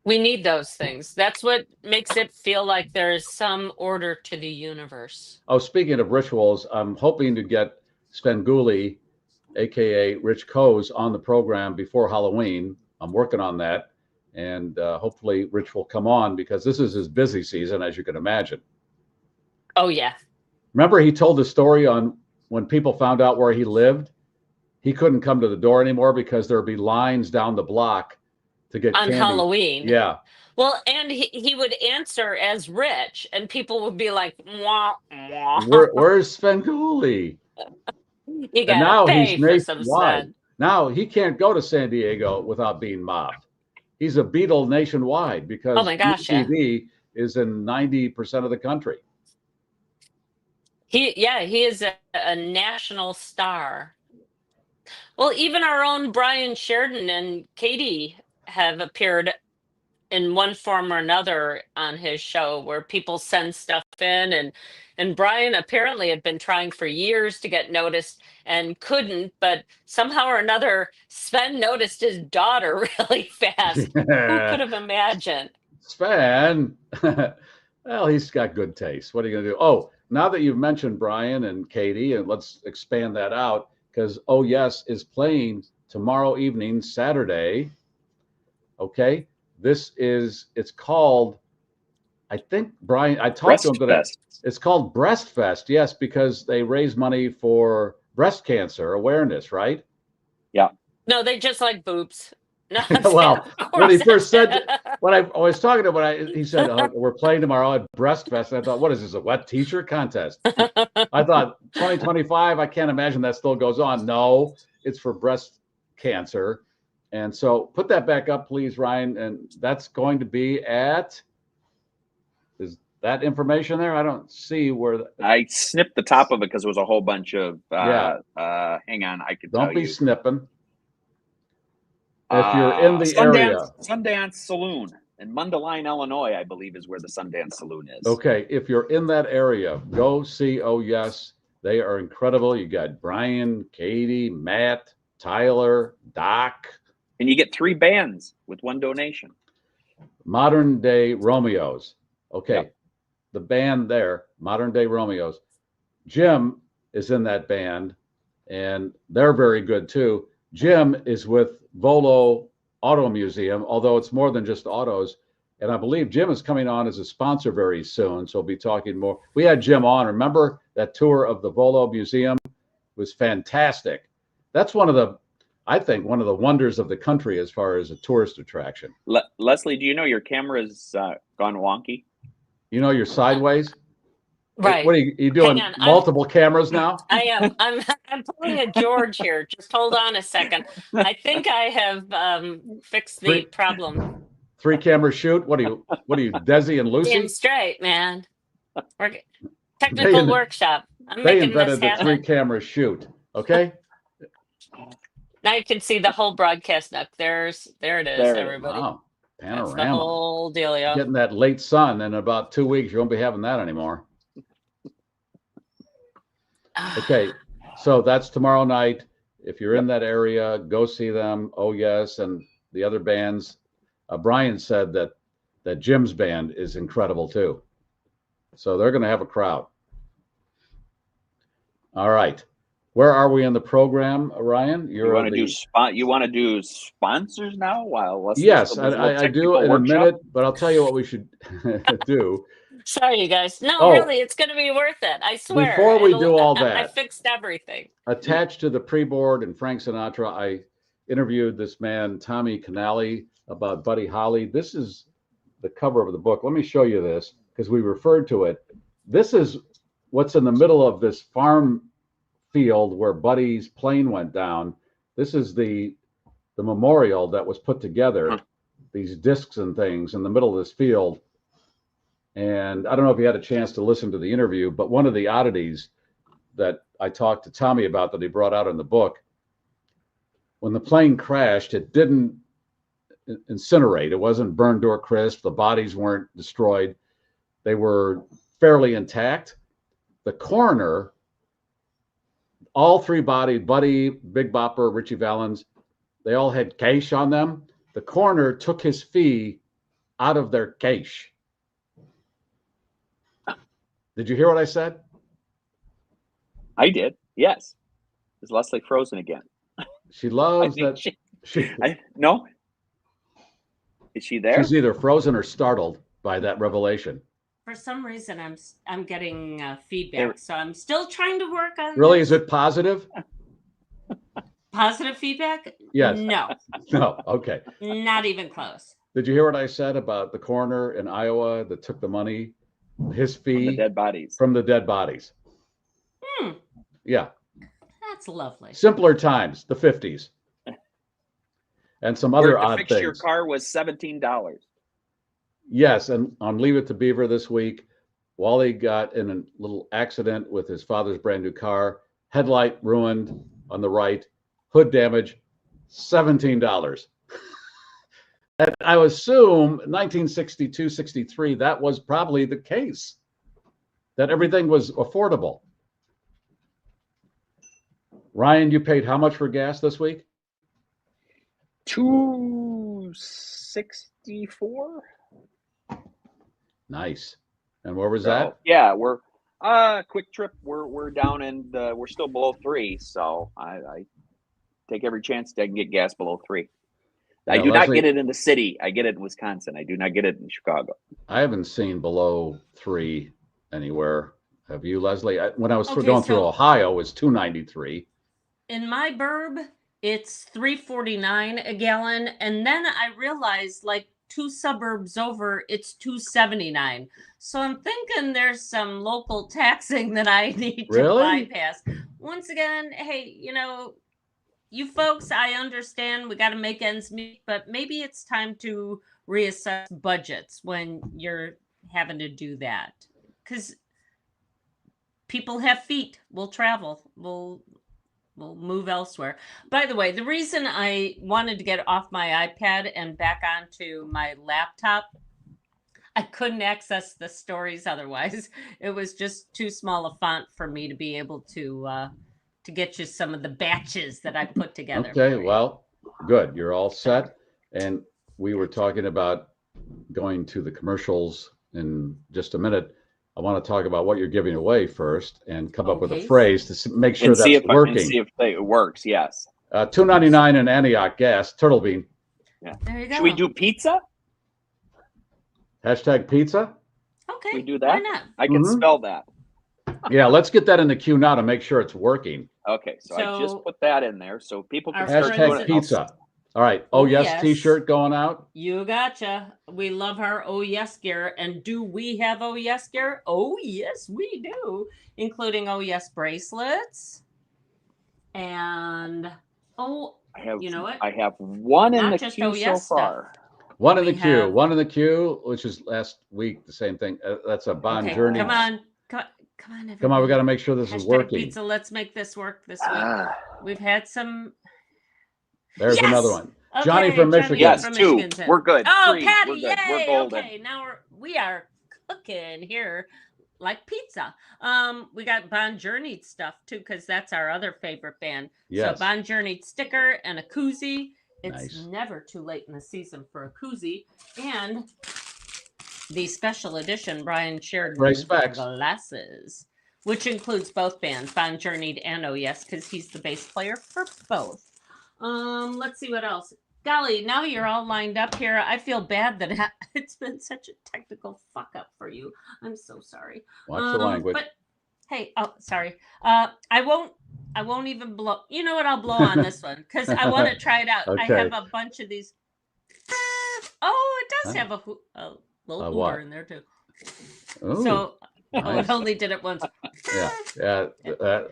We need those things. That's what makes it feel like there is some order to the universe. Oh, speaking of rituals, I'm hoping to get Svengoolie, aka Rich Coase, on the program before Halloween. I'm working on that, and hopefully Rich will come on because this is his busy season, as you can imagine. Oh yeah. Remember, he told the story on when people found out where he lived. He couldn't come to the door anymore because there'd be lines down the block to get On candy. Halloween. Yeah. Well, and he would answer as Rich, and people would be like, "Mwah, mwah." Where's Svengoolie? You And gotta now he's pay for some nationwide. Sven. Now he can't go to San Diego without being mobbed. He's a Beatle nationwide because Oh my gosh, yeah. UCB is in 90% of the country. He is a national star. Well, even our own Brian Sheridan and Katie have appeared in one form or another on his show where people send stuff in, and Brian apparently had been trying for years to get noticed and couldn't, but somehow or another Sven noticed his daughter really fast. Who could have imagined? Sven, well, he's got good taste. What are you going to do? Oh, now that you've mentioned Brian and Katie, and let's expand that out because Oh Yes is playing tomorrow evening, Saturday. Okay. It's called, I think, Brian, I talked to him today. It's called Breast Fest. Yes, because they raise money for breast cancer awareness, right? Yeah. No, they just like boobs. No, well, when he first said, when I was talking to him, he said, we're playing tomorrow at Breast Fest. And I thought, what is this, a wet t-shirt contest? I thought 2025, I can't imagine that still goes on. No, it's for breast cancer. And so put that back up, please, Ryan. And that's going to be at, is that information there? I don't see where. I snipped the top of it because there was a whole bunch of, hang on, I could tell you. Don't be snipping. If you're in the area. Sundance Saloon in Mundelein, Illinois, I believe is where the Sundance Saloon is. Okay, if you're in that area, go see Oh Yes. They are incredible. You got Brian, Katie, Matt, Tyler, Doc. And you get 3 bands with 1 donation. Modern Day Romeos. Okay, Yep. The band there, Modern Day Romeos. Jim is in that band, and they're very good too. Jim is with Volo Auto Museum, although it's more than just autos. And I believe Jim is coming on as a sponsor very soon, so we'll be talking more. We had Jim on. Remember that tour of the Volo Museum was fantastic. that's I think one of the wonders of the country as far as a tourist attraction. Leslie, do you know your camera's gone wonky? You know, you're sideways. Right. What are you doing? Hang on, Multiple cameras now? I am. I'm pulling a George here. Just hold on a second. I think I have fixed the problem. 3-camera shoot. What are you, Desi and Lucy? Damn straight, man. Technical workshop. I'm They making invented this the happen. 3-camera shoot. Okay. Now you can see the whole broadcast duck. There it is, everybody. Wow. Panorama. That's the whole dealio. Getting that late sun. In about 2 weeks, you won't be having that anymore. Okay. So that's tomorrow night. If you're in that area, go see them. Oh, yes. And the other bands. Brian said that Jim's band is incredible, too. So they're going to have a crowd. All right. Where are we in the program, Ryan? You want to do sponsors now? Yes, I do in a minute, but I'll tell you what we should do. Sorry, you guys. No, really, it's going to be worth it. I swear. Before we do all that, I fixed everything. Attached to the pre-board and Frank Sinatra, I interviewed this man, Tommy Canali, about Buddy Holly. This is the cover of the book. Let me show you this because we referred to it. This is what's in the middle of this farm field where Buddy's plane went down. This is the memorial that was put together, these discs and things in the middle of this field. And I don't know if you had a chance to listen to the interview, but one of the oddities that I talked to Tommy about that he brought out in the book, when the plane crashed, it didn't incinerate. It wasn't burned to a crisp. The bodies weren't destroyed. They were fairly intact. The coroner, all 3 bodies, Buddy, Big Bopper, Richie Valens, they all had cache on them. The coroner took his fee out of their cache. Did you hear what I said? I did. Yes. Is Leslie frozen again? She loves that. No. Is she there? She's either frozen or startled by that revelation. For some reason, I'm getting feedback, so I'm still trying to work on. Really, is it positive? Positive feedback? Yes. No. No. Okay. Not even close. Did you hear what I said about the coroner in Iowa that took the money, his fee from the dead bodies? From the dead bodies. Yeah. That's lovely. Simpler times, the 50s. And some other odd things. Your car was $17. Yes, and on Leave It to Beaver this week, Wally got in a little accident with his father's brand new car. Headlight ruined on the right, hood damage, $17. And I assume 1962, 63, that was probably the case, that everything was affordable. Ryan, you paid how much for gas this week? $2.64. Nice. And where was that? Yeah, we're quick trip. We're down and we're still below 3. So I take every chance that I can get gas below 3. I do not get it in the city. I get it in Wisconsin. I do not get it in Chicago. I haven't seen below 3 anywhere. Have you, Leslie? When I was going through Ohio, it was $2.93. In my burb, it's $3.49 a gallon, and then I realized, like 2 suburbs over, it's $2.79. So I'm thinking there's some local taxing that I need to bypass. Once again, hey, you folks, I understand we got to make ends meet, but maybe it's time to reassess budgets when you're having to do that. Because people have feet. We'll travel. We'll move elsewhere. By the way, the reason I wanted to get off my iPad and back onto my laptop, I couldn't access the stories otherwise. It was just too small a font for me to be able to get you some of the batches that I put together. Okay, well, good. You're all set. And we were talking about going to the commercials in just a minute. I want to talk about what you're giving away first and come up with a phrase to make sure that's working. See if it works, yes. $2.99 in Antioch gas, turtle bean. Yeah. There you go. Should we do pizza? Hashtag pizza? Okay. Should we do that? Why not? I can spell that. Yeah, let's get that in the queue now to make sure it's working. Okay, so I just So, put that in there so people can our start friends doing Hashtag it. I'll- pizza. All right. Oh, Oh, yes, yes. T-shirt going out. You gotcha. We love our oh yes gear. And do we have oh yes gear? Oh yes, we do. Including oh yes bracelets. And you know what? I have one in Not the just queue oh yes so far. One in the We queue. have- One in the queue, which is last week, the same thing. That's a Bon Okay, Journey. come on, everybody. Come on, we got to make sure this is Hashtag working. pizza. Let's make this work this week. Ah, We've had some. There's Yes! another one. Okay, Johnny from Michigan. yes, from two. Michigan's in. We're good. Oh, 3. Patty, We're good. yay! We're golden. Okay, now we are cooking here like pizza. We got Bon Journey stuff too, because that's our other favorite band. Yes. So Bon Journey sticker and a koozie. It's Nice. never too late in the season for a koozie. And the special edition Brian Sheridan Great specs. glasses, which includes both bands, Bon Journey and Oh Yes, because he's the bass player for both. Let's see what else. Golly, now you're all lined up here. I feel bad that it's been such a technical fuck up for you. I'm so sorry. Watch the language. But hey, oh sorry. I won't even blow. You know what? I'll blow on this one because I want to try it out. I Okay. have a bunch of these. Oh, it does have a little hooter what? in there too. Ooh, So it nice. only did it once. Yeah.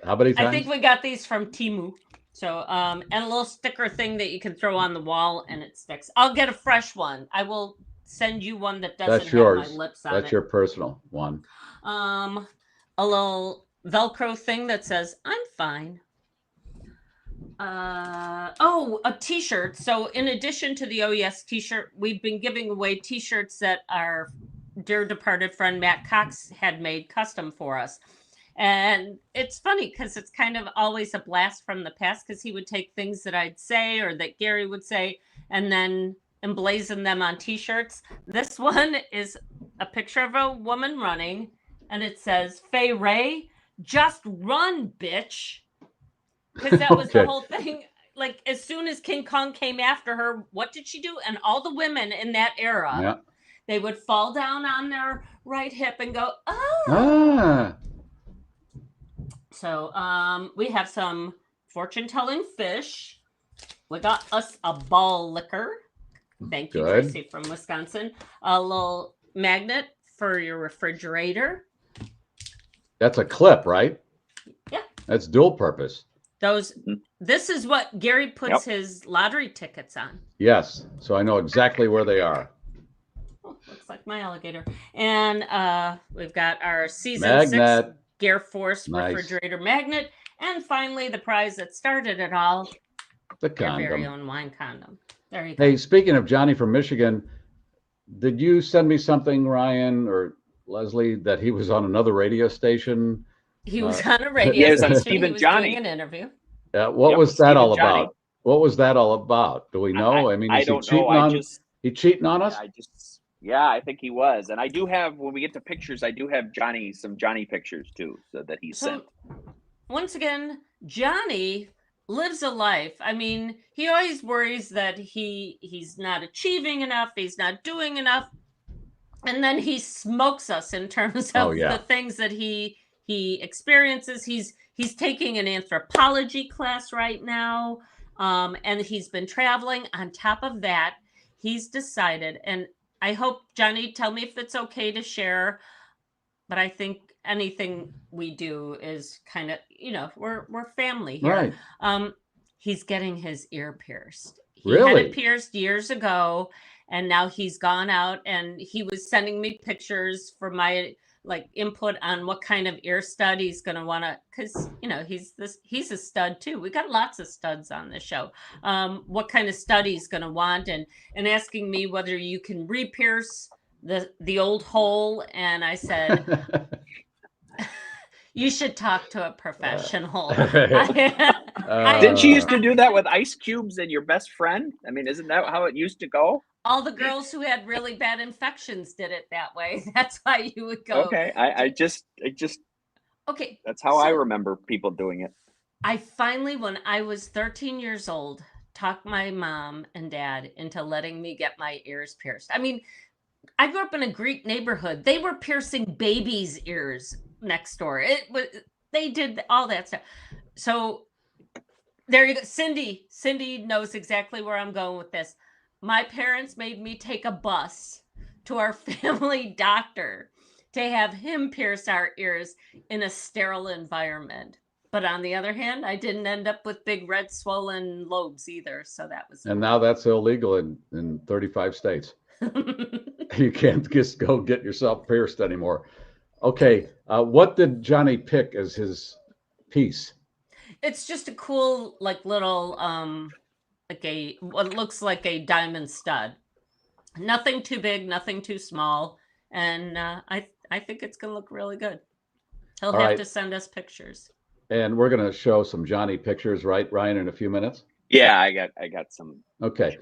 How many times? I think we got these from Temu. So and a little sticker thing that you can throw on the wall and it sticks. I'll get a fresh one. I will send you one that doesn't That's have yours. my lips on That's it. your personal one. A little Velcro thing that says "I'm fine." A T-shirt. So in addition to the Oh Yes T-shirt, we've been giving away T-shirts that our dear departed friend Matt Cox had made custom for us. And it's funny because it's kind of always a blast from the past because he would take things that I'd say or that Garry would say and then emblazon them on T-shirts. This one is a picture of a woman running and it says, "Faye Ray, just run, bitch." Because that was Okay. the whole thing. Like, as soon as King Kong came after her, what did she do? And all the women in that era, Yeah. they would fall down on their right hip and go, "Oh." Ah. So we have some fortune-telling fish. We got us a ball liquor. Thank you, Good. Tracy from Wisconsin. A little magnet for your refrigerator. That's a clip, right? Yeah. That's dual purpose. This is what Garry puts his lottery tickets on. Yes. So I know exactly where they are. Oh, looks like my alligator. And we've got our season Magnet. 6 GarrForce Nice. refrigerator magnet. And finally, the prize that started it all, The your very condom. own wine condom. There you go. Hey, speaking of Johnny from Michigan, did you send me something, Ryan or Leslie, that he was on another radio station? He was on a radio Yeah, he was on station. Stephen He was Johnny. doing an interview. What Yep, was that Stephen all Johnny. about? What was that all about? Do we know? I mean, I is he don't cheating know. on? He cheating on us? I think he was. And I do have, when we get to pictures, I do have some Johnny pictures too, so that he sent. Once again, Johnny lives a life. I mean, he always worries that he's not achieving enough, he's not doing enough. And then he smokes us in terms of the things that he experiences. He's taking an anthropology class right now. And he's been traveling. On top of that, he's decided, and I hope, Johnny, tell me if it's okay to share, but I think anything we do is kind of, we're family here. Right. He's getting his ear pierced. He Really? had it pierced years ago, and now he's gone out and he was sending me pictures for my input on what kind of ear stud he's going to want to, because he's a stud too. We got lots of studs on the show. What kind of stud he's going to want, and asking me whether you can re-pierce the old hole. And I said, you should talk to a professional. Didn't you used to do that with ice cubes and your best friend? I mean, isn't that how it used to go? All the girls who had really bad infections did it that way. That's why you would go. Okay, I just okay. That's how I remember people doing it. I finally, when I was 13 years old, talked my mom and dad into letting me get my ears pierced. I mean, I grew up in a Greek neighborhood. They were piercing babies' ears next door. It was, they did all that stuff. So there you go. Cindy knows exactly where I'm going with this. My parents made me take a bus to our family doctor to have him pierce our ears in a sterile environment. But on the other hand, I didn't end up with big red swollen lobes either. So that was. And now that's illegal in 35 states. You can't just go get yourself pierced anymore. Okay, what did Johnny pick as his piece? It's just a cool, like little, like what looks like a diamond stud. Nothing too big, nothing too small, and I think it's gonna look really good. He'll have to send us pictures. And we're gonna show some Johnny pictures, right, Ryan, in a few minutes? Yeah, I got some. Okay.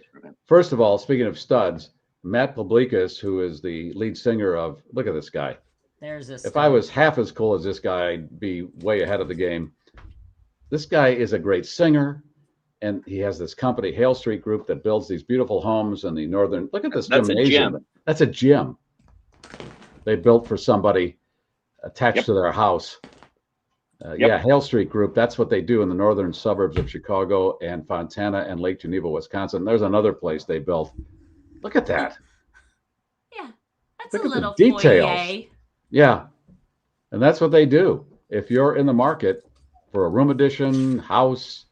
First of all, speaking of studs, Matt Publikas, who is the lead singer of, look at this guy. There's a stud. If I was half as cool as this guy, I'd be way ahead of the game. This guy is a great singer, and he has this company, Hale Street Group, that builds these beautiful homes in the northern. Look at this gymnasium. That's a gym. They built for somebody attached to their house. Yeah, Hale Street Group. That's what they do in the northern suburbs of Chicago and Fontana and Lake Geneva, Wisconsin. There's another place they built. Look at that. Yeah, that's Look a at little the details. foyer. Yeah, and that's what they do. If you're in the market for a room addition, house,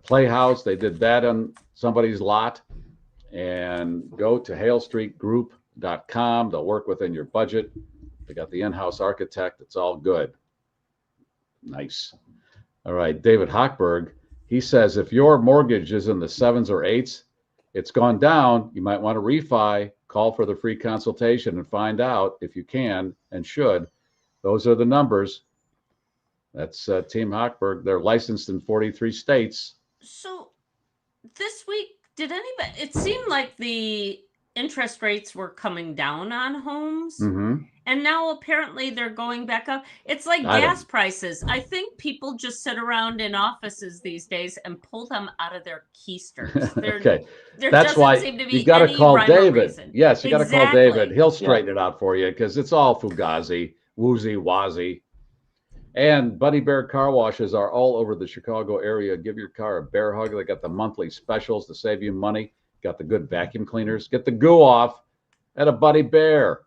playhouse, they did that on somebody's lot. And go to halestreetgroup.com. They'll work within your budget. They got the in-house architect. It's all good. Nice. All right, David Hochberg, he says if your mortgage is in the 7s or 8s, it's gone down, you might want to refi, call for the free consultation and find out if you can and should. Those are the numbers. That's Team Hochberg. They're licensed in 43 states. So this week, did anybody, it seemed like the interest rates were coming down on homes. Mm-hmm. And now apparently they're going back up. It's like gas prices. I think people just sit around in offices these days and pull them out of their keisters. Okay. That's why you got to call David. Reason. Yes, you got to call David. He'll straighten it out for you because it's all fugazi, woozy, wazy. And Buddy Bear car washes are all over the Chicago area. Give your car a bear hug. They got the monthly specials to save you money. Got the good vacuum cleaners. Get the goo off at a Buddy Bear.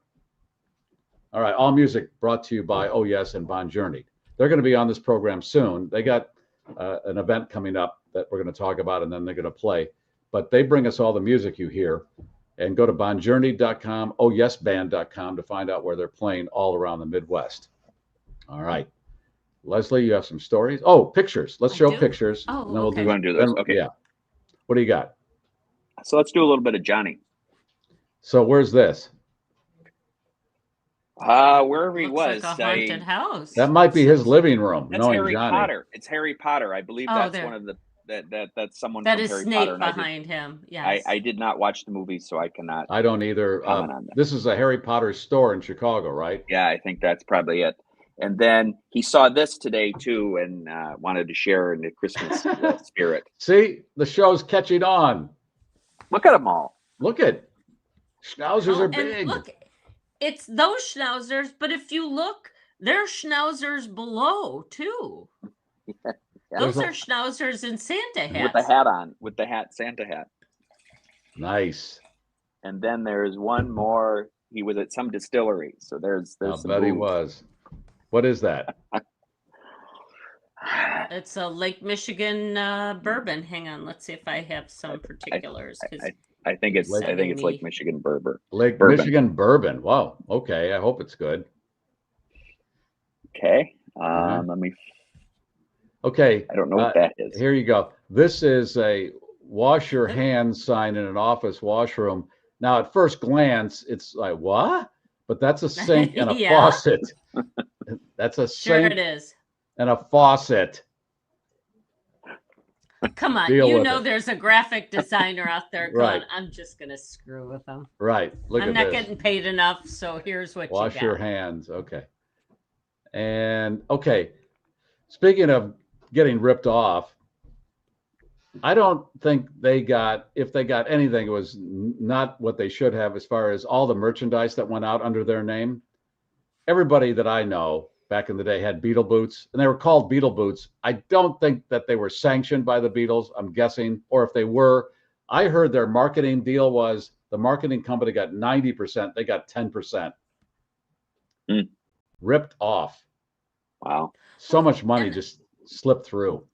All right, all music brought to you by Oh Yes and Bon Journey. They're going to be on this program soon. They got an event coming up that we're going to talk about, and then they're going to play. But they bring us all the music you hear. And go to bonjourney.com, ohyesband.com to find out where they're playing all around the Midwest. All right. Leslie, you have some stories? Oh, pictures. Let's show pictures. Oh, and then we'll you want to do this? Okay. Yeah. What do you got? So let's do a little bit of Johnny. So where's this? Wherever he Looks was. like a haunted house. That might be his living room. That's Harry Potter. It's Harry Potter. I believe that's one of the that's someone that from is Harry Snape Potter. Behind him. Yes. I did not watch the movie, so I cannot. I don't either. This is a Harry Potter store in Chicago, right? Yeah, I think that's probably it. And then he saw this today too, and wanted to share in the Christmas spirit. See, the show's catching on. Look at them all. Look at schnauzers are big. And look, it's those schnauzers, but if you look, there's schnauzers below too. Yeah. Those are schnauzers in Santa hats. With the hat on, with the hat, Santa hat. Nice. And then there's one more. He was at some distillery, so there's. I bet he was. What is that? It's a Lake Michigan bourbon. Hang on, let's see if I have some particulars. I think it's Lake Michigan bourbon. Lake Michigan bourbon. Wow. Okay. I hope it's good. Okay. Let me. Okay. I don't know what that is. Here you go. This is a wash your hands sign in an office washroom. Now, at first glance, it's like, what? But that's a sink and a faucet. That's a sink. Sure it is. And a faucet. Come on, you know there's a graphic designer out there going, I'm just going to screw with them. Right. Look at this. I'm not getting paid enough, so here's what you got. Wash your hands. Okay. And, okay, speaking of getting ripped off, I don't think they got, if they got anything, it was not what they should have as far as all the merchandise that went out under their name. Everybody that I know back in the day had Beatle boots, and they were called Beatle boots. I don't think that they were sanctioned by the Beatles, I'm guessing, or if they were, I heard their marketing deal was the marketing company got 90%, they got 10%. Ripped off. Wow. So much money just slipped through.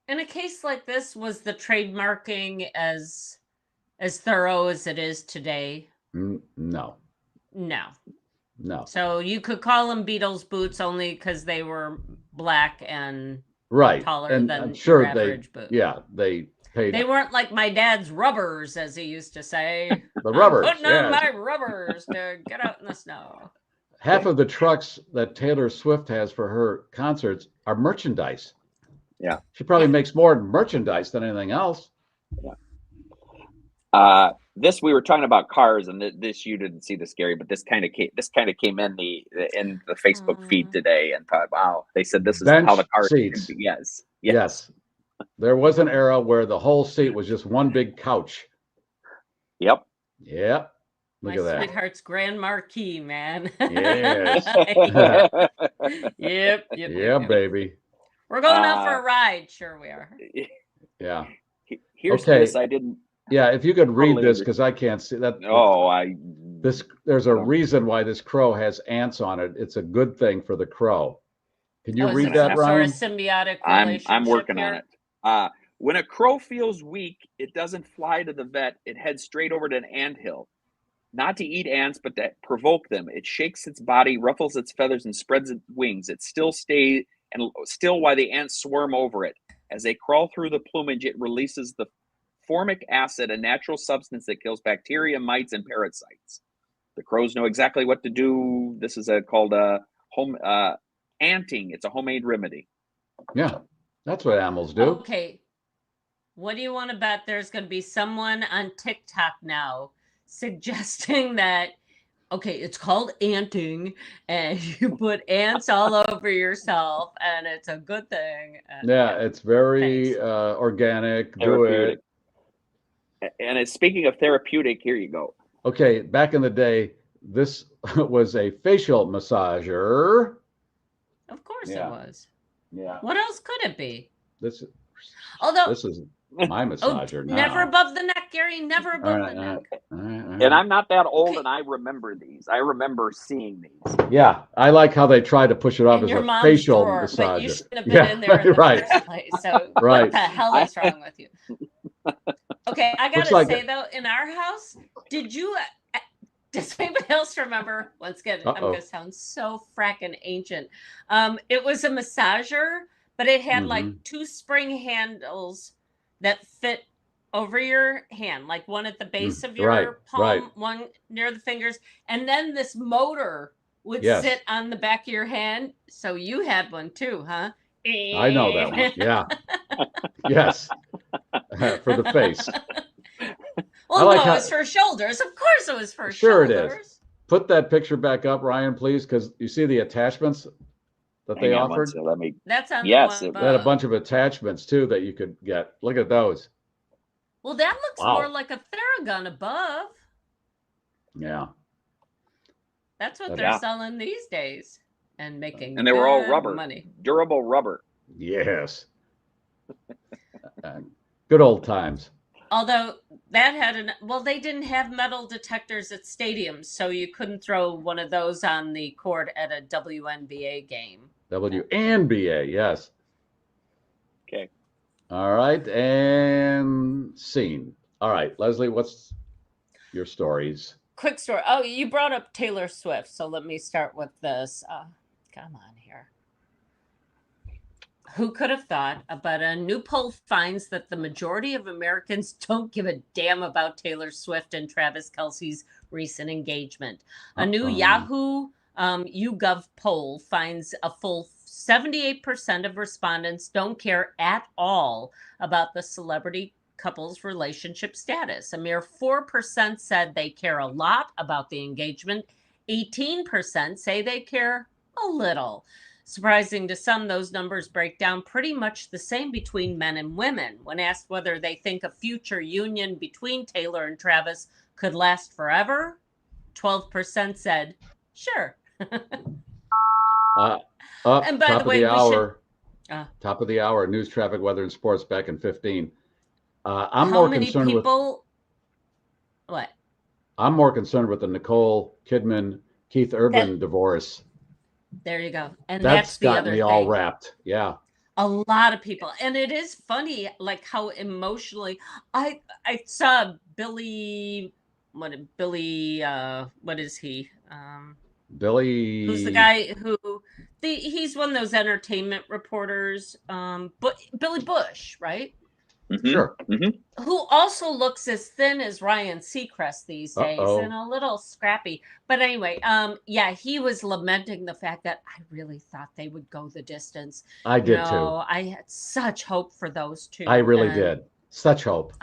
In a case like this, was the trademarking as thorough as it is today? No. No. So you could call them Beatles boots only because they were black and taller and than I'm sure your average boot. Yeah, they paid. They weren't like my dad's rubbers, as he used to say. The rubbers, I'm putting on my rubbers to get out in the snow. Half of the trucks that Taylor Swift has for her concerts are merchandise. Yeah. She probably makes more merchandise than anything else. Yeah. This, we were talking about cars, and this, you didn't see this, Gary, but this kind of came in the Facebook feed today, and thought, wow, they said this is Bench how the car seats. should be. Yes. There was an era where the whole seat was just one big couch. Yep. Look My at that. sweetheart's Grand Marquis, man. Yes. Yep. Yeah, baby. We're going out for a ride. Sure we are. Yeah. Here's this. I didn't. Yeah, if you could read this, because I can't see that. There's a reason why this crow has ants on it. It's a good thing for the crow. Can you read that, Ryan? Sort of symbiotic relationship. I'm working on it. When a crow feels weak, it doesn't fly to the vet. It heads straight over to an anthill. Not to eat ants, but to provoke them. It shakes its body, ruffles its feathers, and spreads its wings. It still while the ants swarm over it. As they crawl through the plumage, it releases the formic acid, a natural substance that kills bacteria, mites, and parasites. The crows know exactly what to do. This is called home anting. It's a homemade remedy. Yeah, that's what animals do. Okay. What do you want to bet there's going to be someone on TikTok now suggesting that, okay, it's called anting, and you put ants all over yourself, and it's a good thing. Yeah, it's very organic. Do it. And speaking of therapeutic, here you go. Okay, back in the day, this was a facial massager. Of course it was. Yeah. What else could it be? This is my massager now. Never above the neck, Gary. Never above the neck. And I'm not that old, and I remember these. I remember seeing these. Yeah, I like how they try to push it off as a facial massager. But you should have been in there in the first place. So what the hell is wrong with you? Okay, I gotta say though, in our house, does anybody else remember? Once again, I'm gonna sound so fracking ancient. It was a massager, but it had like two spring handles that fit over your hand, like one at the base of your palm, one near the fingers, and then this motor would sit on the back of your hand. So you had one too, huh? I know that one. Yeah. Yes. For the face. Well, it was for shoulders. Of course it was for shoulders. Sure it is. Put that picture back up, Ryan, please, because you see the attachments that they offered? That's on yes, the one it had a bunch of attachments, too, that you could get. Look at those. Well, that looks more like a Theragun above. Yeah. That's what they're selling these days and making and they were all rubber money. Durable rubber. Yes. Good old times. Although that had they didn't have metal detectors at stadiums, so you couldn't throw one of those on the court at a WNBA game. WNBA, yes. Okay. All right, and scene. All right, Leslie, what's your stories? Quick story. Oh, you brought up Taylor Swift, so let me start with this. Come on here. Who could have thought? But a new poll finds that the majority of Americans don't give a damn about Taylor Swift and Travis Kelce's recent engagement. A new Yahoo YouGov poll finds a full 78% of respondents don't care at all about the celebrity couple's relationship status. A mere 4% said they care a lot about the engagement. 18% say they care a little. Surprising to some, those numbers break down pretty much the same between men and women. When asked whether they think a future union between Taylor and Travis could last forever, 12% said, sure. Up, And by top the of way, the we should. hour. Top of the hour. News, traffic, weather, and sports back in 15. I'm How more many concerned with. people? What? I'm more concerned with the Nicole Kidman Keith Urban divorce. There you go. And That's that's the got other me thing. all wrapped. Yeah. A lot of people, and it is funny, like how emotionally. I saw Billy. What is he? Billy. Who's the guy who? He's one of those entertainment reporters. But Billy Bush, right? Sure. Who also looks as thin as Ryan Seacrest these days and a little scrappy. But anyway, yeah, he was lamenting the fact that I really thought they would go the distance. I did too. I had such hope for those two. I really did. Such hope.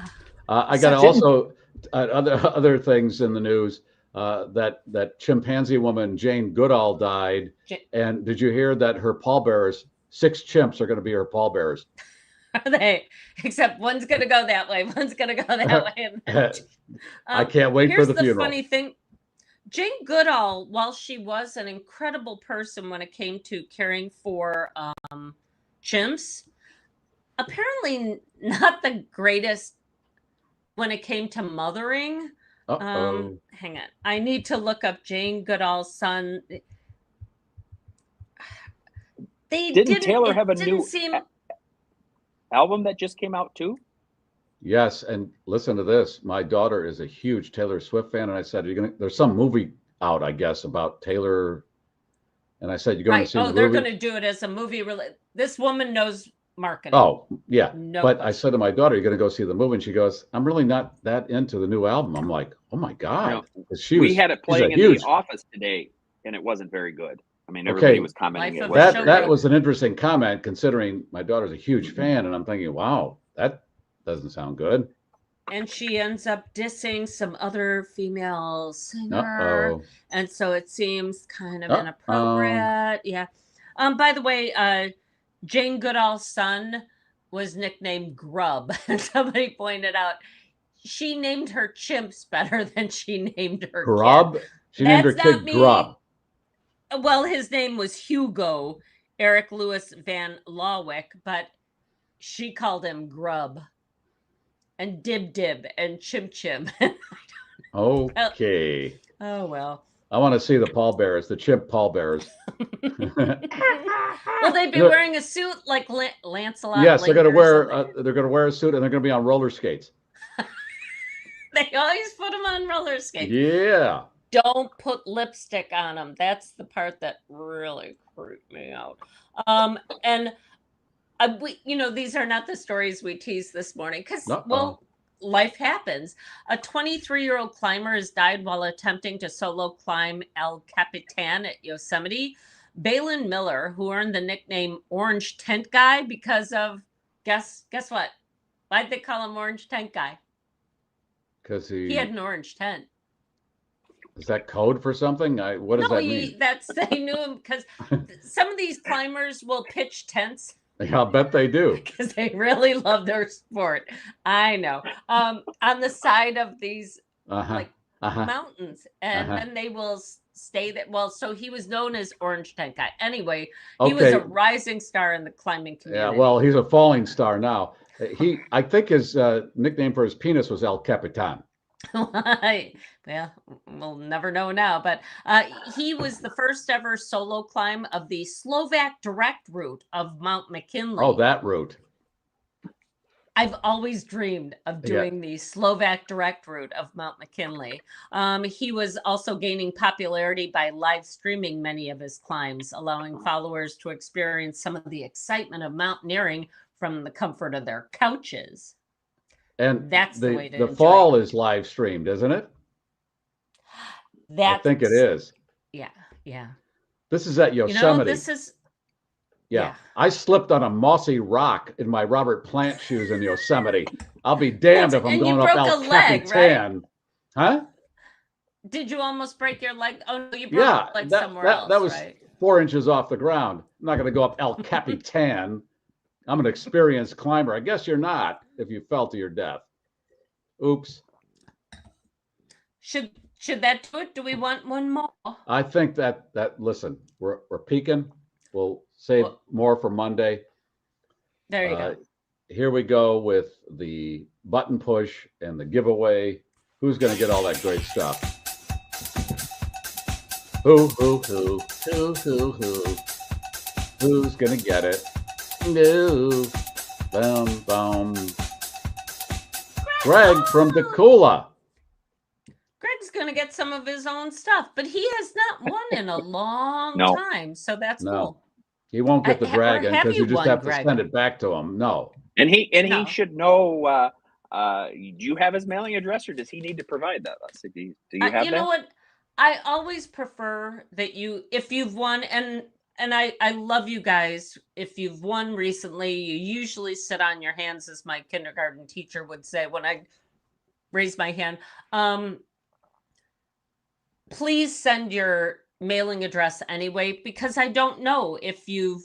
I got Such- also other things in the news. That chimpanzee woman Jane Goodall died, and did you hear that her pallbearers, 6 chimps, are going to be her pallbearers? Are they? Except one's going to go that way, one's going to go that way. I can't wait for the funeral. Here's the funny thing. Jane Goodall, while she was an incredible person when it came to caring for chimps, apparently not the greatest when it came to mothering. Hang on. I need to look up Jane Goodall's son. Didn't Taylor have a new album that just came out too? Yes, and listen to this. My daughter is a huge Taylor Swift fan, and I said, there's some movie out, I guess, about Taylor. And I said, you're going to see the movie? They're going to do it as a movie. This woman knows marketing. Oh, yeah. No but question. I said to my daughter, you're going to go see the movie? And she goes, I'm really not that into the new album. I'm like, oh my God. We had it playing in the office today, and it wasn't very good. I mean, everybody was commenting. That was an interesting comment, considering my daughter's a huge fan, and I'm thinking, wow, that doesn't sound good. And she ends up dissing some other female singer. And so it seems kind of inappropriate. Yeah. By the way, Jane Goodall's son was nicknamed Grub. And somebody pointed out she named her chimps better than she named her Grub? kid. She named her kid Grub. Well, his name was Hugo, Eric Louis Van Lawick, but she called him Grub and Dib Dib and Chim Chim. Okay. Oh, well. I want to see the pallbearers, the chimp pallbearers. Will they be wearing a suit like Lancelot? Yes, they're going to wear a suit, and they're going to be on roller skates. They always put them on roller skates. Yeah. Don't put lipstick on them. That's the part that really creeped me out. And these are not the stories we teased this morning because, well, life happens. A 23-year-old climber has died while attempting to solo climb El Capitan at Yosemite. Balin Miller, who earned the nickname Orange Tent Guy because of, guess what? Why'd they call him Orange Tent Guy? Because he had an orange tent. Is that code for something? What does that mean? They knew him because some of these climbers will pitch tents. I'll bet they do. Because they really love their sport. I know. On the side of these mountains. And then they will stay there. Well, so he was known as Orange Tent Guy. Anyway, he was a rising star in the climbing community. Yeah, well, he's a falling star now. I think his nickname for his penis was El Capitan. Well, we'll never know now, but he was the first ever solo climb of the Slovak direct route of Mount McKinley. Oh, that route. I've always dreamed of doing the Slovak direct route of Mount McKinley. He was also gaining popularity by live streaming many of his climbs, allowing followers to experience some of the excitement of mountaineering from the comfort of their couches. And that's the way to the fall is live streamed, isn't it? I think it is. Yeah. This is at Yosemite. This is. Yeah. I slipped on a mossy rock in my Robert Plant shoes in Yosemite. I'll be damned if I'm going up El Capitan. Right? Huh? Did you almost break your leg? Oh, no, you broke your leg somewhere else. That was 4 inches off the ground. I'm not going to go up El Capitan. I'm an experienced climber. I guess you're not if you fell to your death. Oops. Should that do it? Do we want one more? I think that listen, we're peaking. We'll save Well- more for Monday. There you go. Here we go with the button push and the giveaway. Who's going to get all that great stuff? Who? Who's going to get it? No. Boom, boom. Greg from Decula. Greg's going to get some of his own stuff, but he has not won in a long No. time. So that's No. cool. He won't get the Or dragon have because you you just won, have to Greg? send it back to him. No. And he No. should know. Do you have his mailing address, or does he need to provide that? Do you have You that? know what? I always prefer that if you've won, and I love you guys. If you've won recently, you usually sit on your hands, as my kindergarten teacher would say when I raise my hand. Please send your mailing address anyway, because I don't know if you've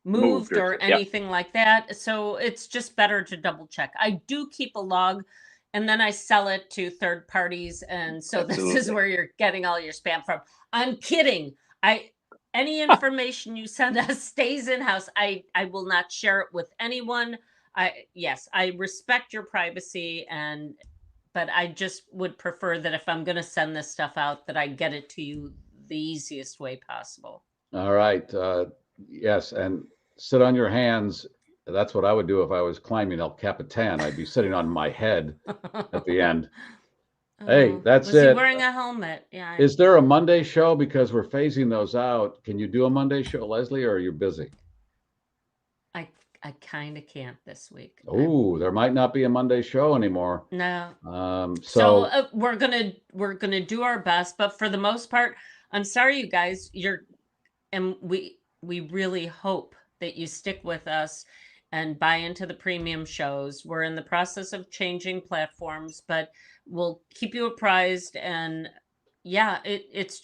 moved or yep. anything like that. So it's just better to double check. I do keep a log, and then I sell it to third parties. And so this is Absolutely. where you're getting all your spam from. I'm kidding. Any information you send us stays in house. I will not share it with anyone. Yes, I respect your privacy, but I just would prefer that if I'm going to send this stuff out, that I get it to you the easiest way possible. All right. Yes. And sit on your hands. That's what I would do if I was climbing El Capitan. I'd be sitting on my head at the end. Hey, that's was it. he wearing a helmet? Yeah. Is there a Monday show? Because we're phasing those out. Can you do a Monday show, Leslie, or are you busy? I kind of can't this week. Oh, there might not be a Monday show anymore. No. So we're gonna do our best, but for the most part, I'm sorry, you guys. We really hope that you stick with us and buy into the premium shows. We're in the process of changing platforms, but we'll keep you apprised. And yeah, it's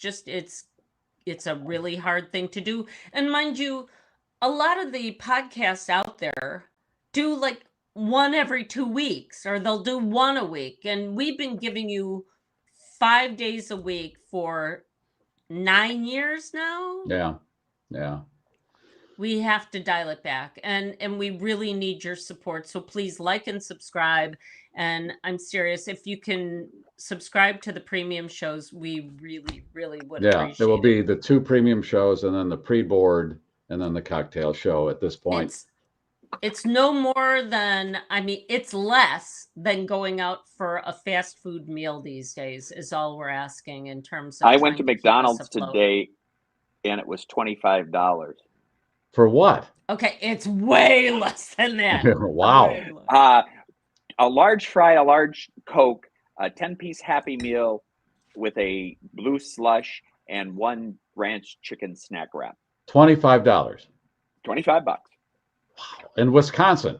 a really hard thing to do. And mind you, a lot of the podcasts out there do like one every 2 weeks, or they'll do one a week. And we've been giving you 5 days a week for 9 years now. yeah. We have to dial it back, and we really need your support. So please like and subscribe. And I'm serious, if you can subscribe to the premium shows, we really, really would appreciate There will be the 2 premium shows, and then the pre-board, and then the cocktail show at this point. It's no more than, it's less than going out for a fast food meal these days is all we're asking in terms of. I went to trying keep us McDonald's afloat. today, and it was $25. For what? Okay, it's way less than that. Wow. Way less. A large fry, a large Coke, a 10-piece Happy Meal with a blue slush, and 1 ranch chicken snack wrap. $25. $25. Wow. In Wisconsin.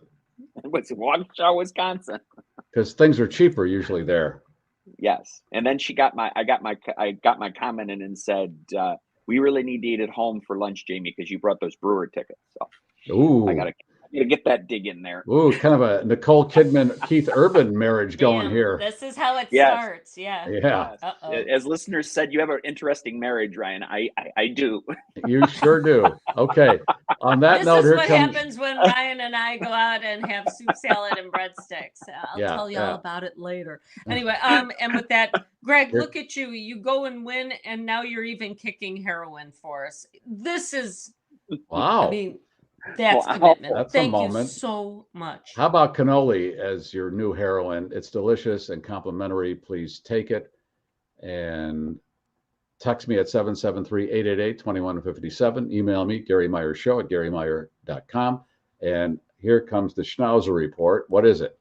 It was Waukesha, Wisconsin. Because things are cheaper usually there. Yes, and then I got my comment in and said, we really need to eat at home for lunch, Jamie, because you brought those brewer tickets. So Ooh. I gotta get that dig in there. Ooh, kind of a Nicole Kidman, Keith Urban marriage going Damn, here. This is how it Yes. starts. Yeah. Yeah, Uh-oh. As listeners said, you have an interesting marriage, Ryan. I do. you sure do. Okay. On that This note, is here what comes. happens when Ryan and I go out and have soup salad and breadsticks. I'll Yeah, tell you all yeah. about it later. Anyway, and with that, Greg, Here- look at you. You go and win, and now you're even kicking heroin for us. This is, Wow. that's Wow. commitment. That's a Thank you moment. so much. How about cannoli as your new heroin? It's delicious and complimentary. Please take it. And text me at 773-888-2157. Email me, GarryMeierShow@GarryMeyer.com. And here comes the Schnauzer report. What is it?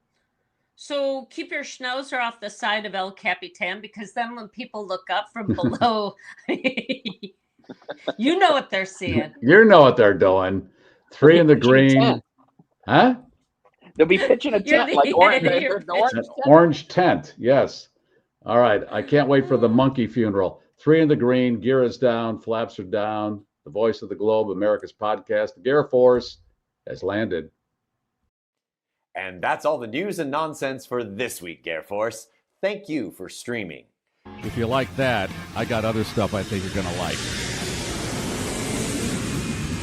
So keep your schnauzer off the side of El Capitan, because then when people look up from below, you know what they're seeing. You know what they're doing. 3 in the green. Huh? They'll be pitching a You're tent the- like orange. you're the orange An tent. orange tent. Yes. All right. I can't wait for the monkey funeral. 3 in the green. Gear is down. Flaps are down. The voice of the globe, America's podcast. The GarrForce has landed. And that's all the news and nonsense for this week, GarrForce. Thank you for streaming. If you like that, I got other stuff I think you're going to like.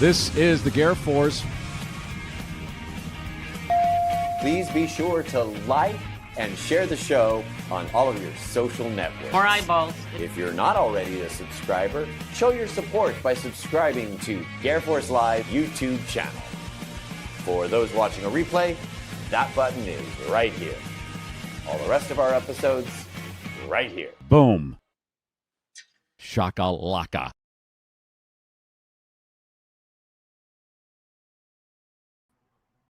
This is the GarrForce. Please be sure to like and share the show on all of your social networks. More eyeballs. If you're not already a subscriber, show your support by subscribing to GarrForce Live YouTube channel. For those watching a replay, that button is right here. All the rest of our episodes, right here. Boom. Shakalaka.